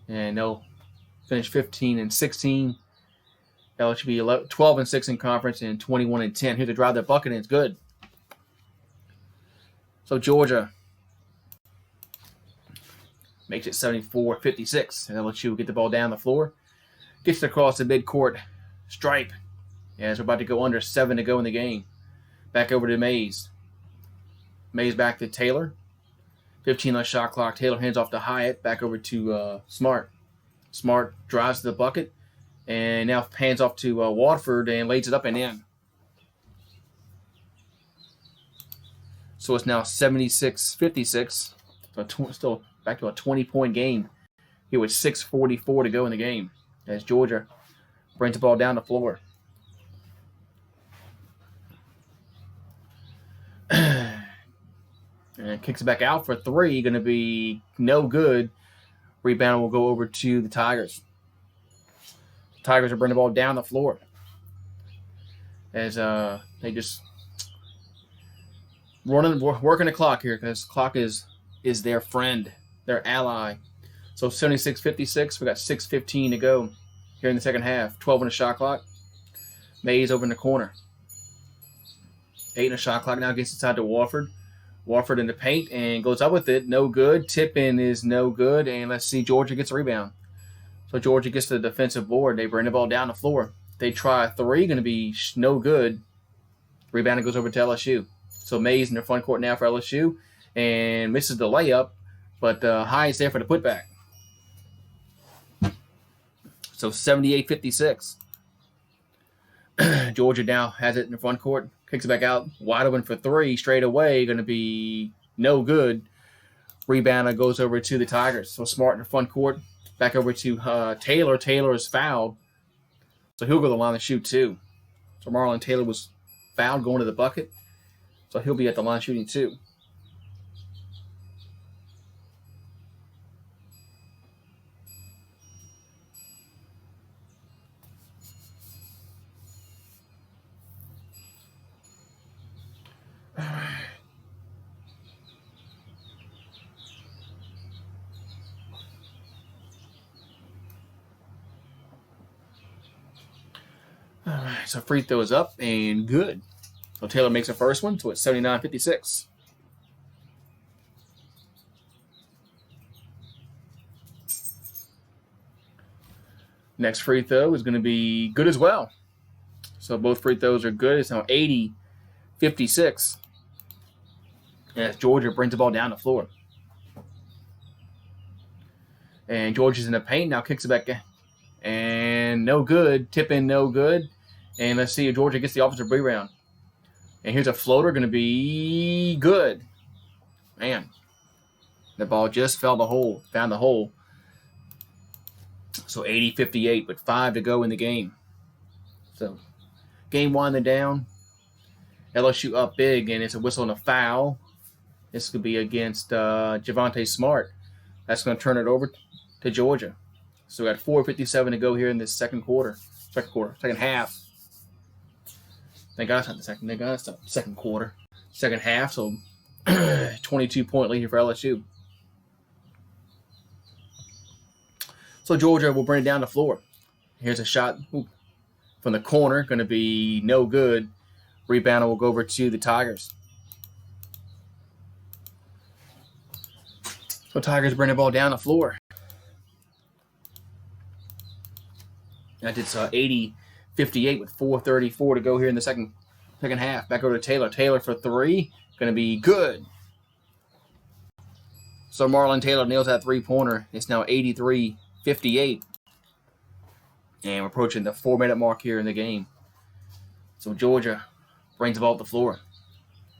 and they'll finish 15-16. LSU be 12-6 in conference and 21-10. Here to drive their bucket, and it's good. So Georgia makes it 74-56, and LSU will get the ball down the floor, gets it across the midcourt stripe as we're about to go under 7 to go in the game. Back over to Mays. Mays back to Taylor. 15 on shot clock. Taylor hands off to Hyatt. Back over to Smart. Smart drives to the bucket. And now hands off to Watford and lays it up and in. So it's now 76-56. So still back to a 20-point game here with 6:44 to go in the game as Georgia brings the ball down the floor. And kicks it back out for 3. Going to be no good. Rebound will go over to the Tigers. The Tigers are bringing the ball down the floor as they just working the clock here because clock is their friend, their ally. So 76-56. We got 6:15 to go here in the second half. 12 on the shot clock. Mays over in the corner. 8 on the shot clock now, gets inside to Wofford. Wofford in the paint and goes up with it. No good. Tip-in is no good. And let's see, Georgia gets a rebound. So Georgia gets to the defensive board. They bring the ball down the floor. They try a 3. Going to be no good. Rebound goes over to LSU. So Mays in the front court now for LSU. And misses the layup. But Hyatt's there for the putback. So 78-56. Georgia now has it in the front court. Kicks it back out. Wide open for 3 straight away. Going to be no good. Rebound goes over to the Tigers. So Smart in the front court. Back over to Taylor. Taylor is fouled. So he'll go to the line to shoot 2. So Marlon Taylor was fouled going to the bucket. So he'll be at the line shooting 2. All right, so free throw is up and good. So Taylor makes the first one, so it's 79-56. Next free throw is going to be good as well. So both free throws are good. It's now 80-56. As Georgia brings the ball down the floor. And Georgia's in the paint, now kicks it back in. And and no good. Tip in, no good. And let's see if Georgia gets the offensive rebound. And here's a floater, going to be good. Man, the ball just found the hole. So 80-58, with 5 to go in the game. So game winding down. LSU up big, and it's a whistle and a foul. This could be against Javonte Smart. That's going to turn it over to Georgia. So we got 4:57 to go here in this second half. Thank God it's not the second. Thank God it's not the second quarter. Second half, so 22-point lead here for LSU. So Georgia will bring it down the floor. Here's a shot from the corner, going to be no good. Rebound will go over to the Tigers. So Tigers bring the ball down the floor. That did 80-58 with 4:34 to go here in the second half. Back over to Taylor. Taylor for 3. Going to be good. So Marlon Taylor nails that 3-pointer. It's now 83-58. And we're approaching the 4-minute mark here in the game. So Georgia brings the ball up the floor.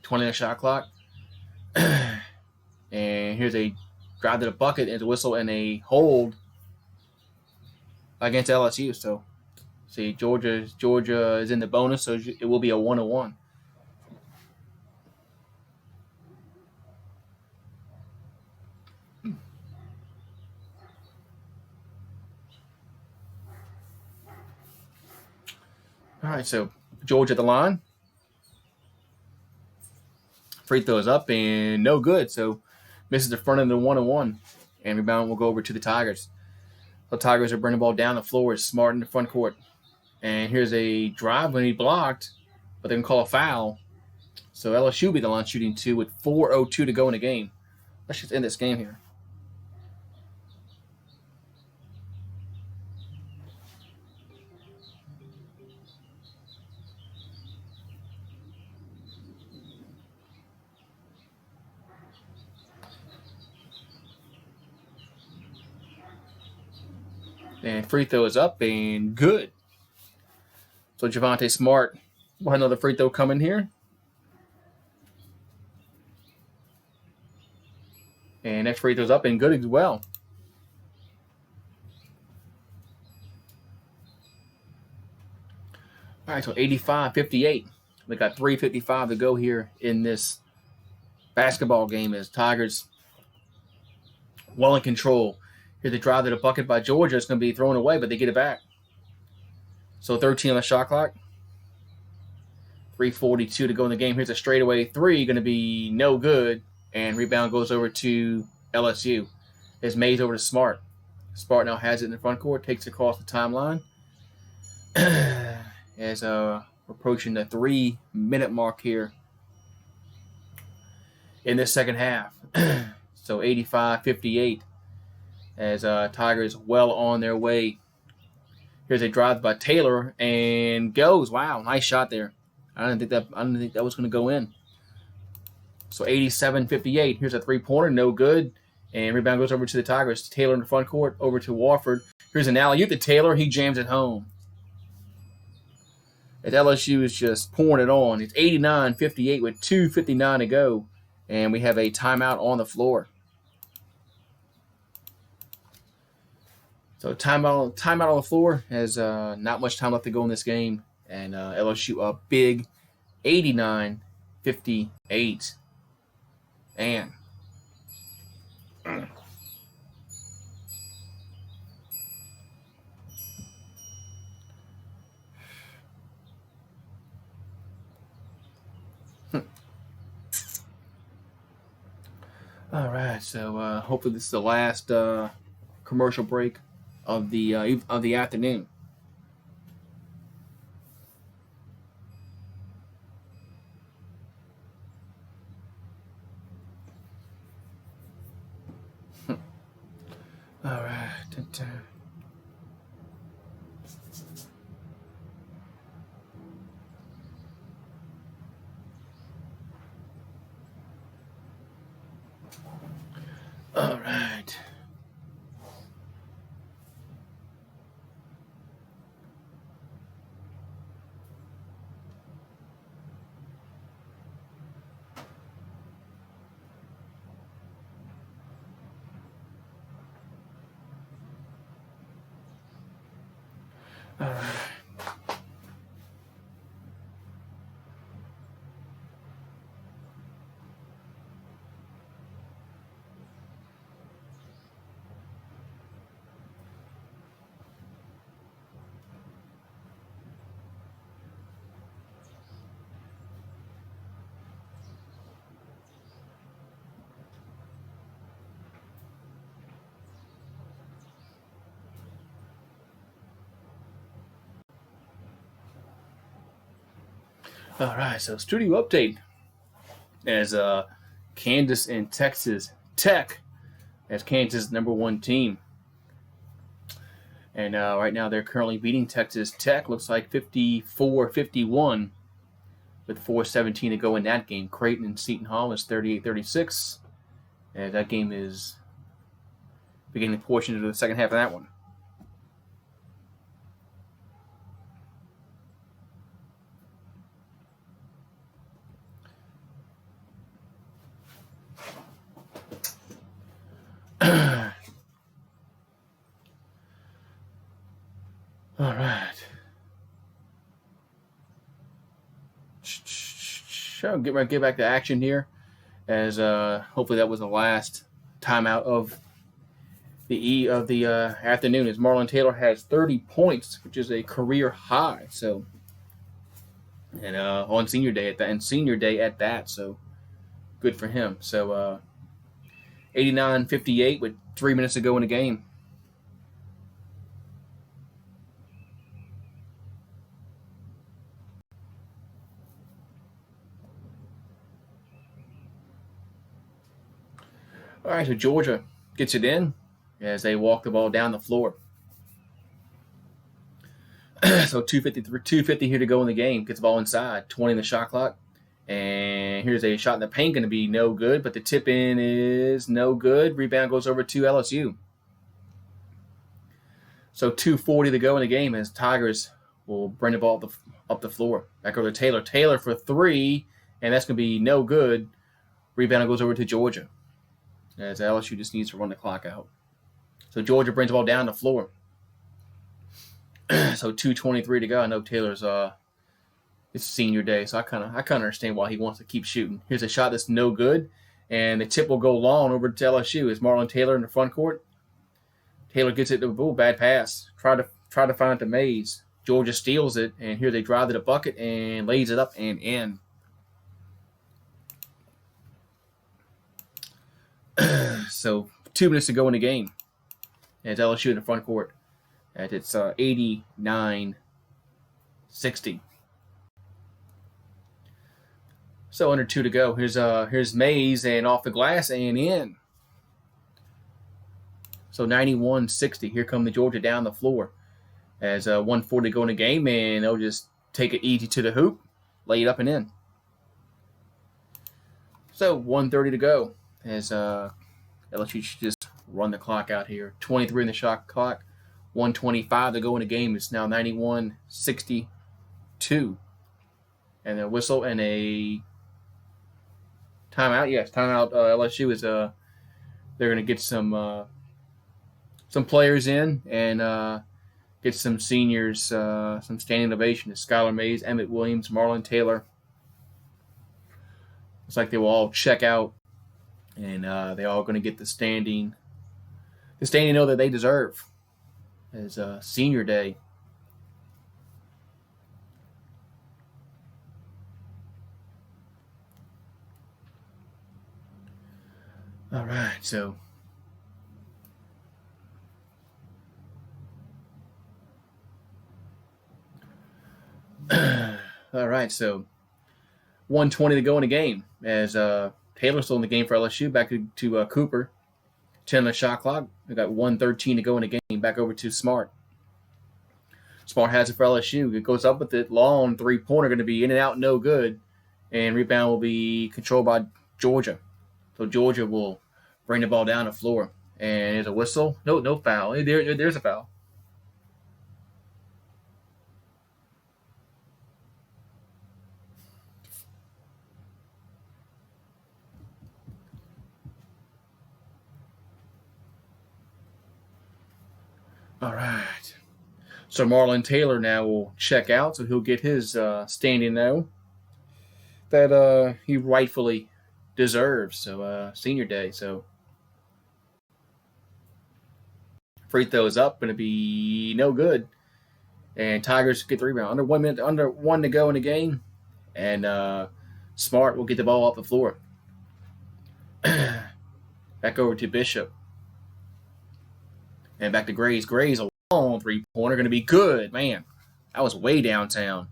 20 on the shot clock. And here's a drive to the bucket and a whistle and a hold against LSU. So see, Georgia is in the bonus, so it will be a 1-1. All right, so Georgia at the line. Free throws up and no good. So misses the front end of the 1-1. And rebound will go over to the Tigers. The Tigers are bringing the ball down the floor. It's Smart in the front court. And here's a drive when he blocked, but they can call a foul. So LSU will be the line shooting 2 with 4:02 to go in the game. Let's just end this game here. And free throw is up and good. So Javonte Smart will have another free throw coming here. And next free throw's up and good as well. All right, so 85-58. We got 3:55 to go here in this basketball game as Tigers well in control. Here's the drive to the bucket by Georgia. It's going to be thrown away, but they get it back. So 13 on the shot clock. 3:42 to go in the game. Here's a straightaway 3, going to be no good. And rebound goes over to LSU. It's Mays over to Smart. Smart now has it in the front court, takes it across the timeline. As we're approaching the 3-minute mark here in this second half. So 85-58 as Tigers well on their way. Here's a drive by Taylor and goes. Wow, nice shot there. I didn't think that was going to go in. So 87-58. Here's a 3-pointer, no good. And rebound goes over to the Tigers. Taylor in the front court, over to Wofford. Here's an alley-oop to Taylor. He jams it home. As LSU is just pouring it on. It's 89-58 with 2:59 to go. And we have a timeout on the floor. So timeout on the floor. Has not much time left to go in this game. And LSU up big, 89-58. And all right, so hopefully this is the last commercial break of the afternoon. All right. All right. All right. All right, so studio update as Kansas and Texas Tech as Kansas' #1 team. And right now they're currently beating Texas Tech. Looks like 54-51 with 4:17 to go in that game. Creighton and Seton Hall is 38-36. And that game is beginning portion of the second half of that one. All right. I'll get back to action here, as hopefully that was the last timeout of the afternoon. As Marlon Taylor has 30 points, which is a career high. So, and on senior day at that, so good for him. So 89-58 with 3 minutes to go in the game. All right, so Georgia gets it in as they walk the ball down the floor. So 250 here to go in the game. Gets the ball inside, 20 in the shot clock. And here's a shot in the paint, going to be no good, but the tip in is no good. Rebound goes over to LSU. So 2:40 to go in the game as Tigers will bring the ball up the floor. Back over to Taylor. Taylor for three, and that's going to be no good. Rebound goes over to Georgia as LSU just needs to run the clock out. So Georgia brings the ball down the floor. So 2:23 to go. I know Taylor's it's senior day, so I kind of understand why he wants to keep shooting. Here's a shot that's no good, and the tip will go long over to LSU. Is Marlon Taylor in the front court? Taylor gets it to the Bull. Bad pass. Try to find it to Mays. Georgia steals it, and here they drive to the bucket and lays it up and in. So 2 minutes to go in the game. As LSU in the front court. And it's 89-60. So under 2 to go. Here's Mays and off the glass and in. So 91-60. Here come the Georgia down the floor. As 140 to go in the game, and they'll just take it easy to the hoop, lay it up and in. So 1:30 to go. As LSU should just run the clock out here. 23 in the shot clock. 1:25 to go in the game. It's now 91-62. And a whistle and a timeout. Yes, timeout. LSU is they're going to get some players in and get some seniors some standing ovation. Skylar Mays, Emmett Williams, Marlon Taylor. It's like they will all check out, and they're all going to get the standing that they deserve as senior day. All right, so all right, so 1:20 to go in the game as Taylor's still in the game for LSU. Back to Cooper. 10 on the shot clock. We got 1:13 to go in the game. Back over to Smart. Smart has it for LSU. It goes up with it. Long three-pointer going to be in and out, no good. And rebound will be controlled by Georgia. So Georgia will bring the ball down the floor. And there's a whistle. No foul. There's a foul. All right. So Marlon Taylor now will check out, so he'll get his standing now that he rightfully deserves. So senior day. So free throws up, going to be no good. And Tigers get the rebound. Under 1 to go in the game. And Smart will get the ball off the floor. Back over to Bishop. And back to Grays. Grays, a long three-pointer, going to be good. Man, that was way downtown.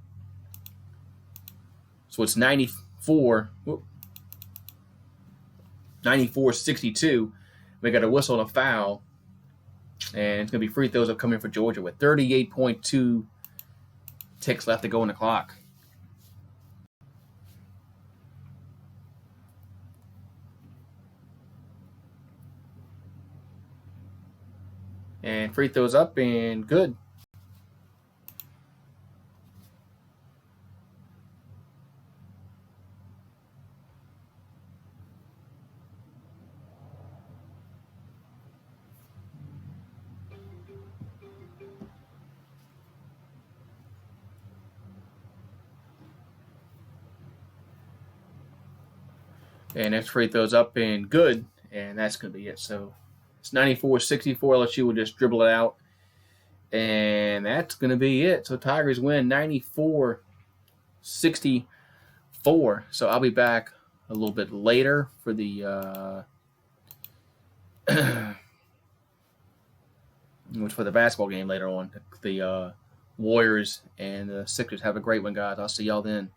So it's 94-62. We got a whistle and a foul. And it's going to be free throws coming for Georgia with 38.2 ticks left to go in the clock. And free throws up and good. And next free throws up and good. And that's going to be it. So it's 94-64. LSU will just dribble it out. And that's going to be it. So Tigers win 94-64. So I'll be back a little bit later for the for the basketball game later on. The Warriors and the Sixers. Have a great one, guys. I'll see y'all then.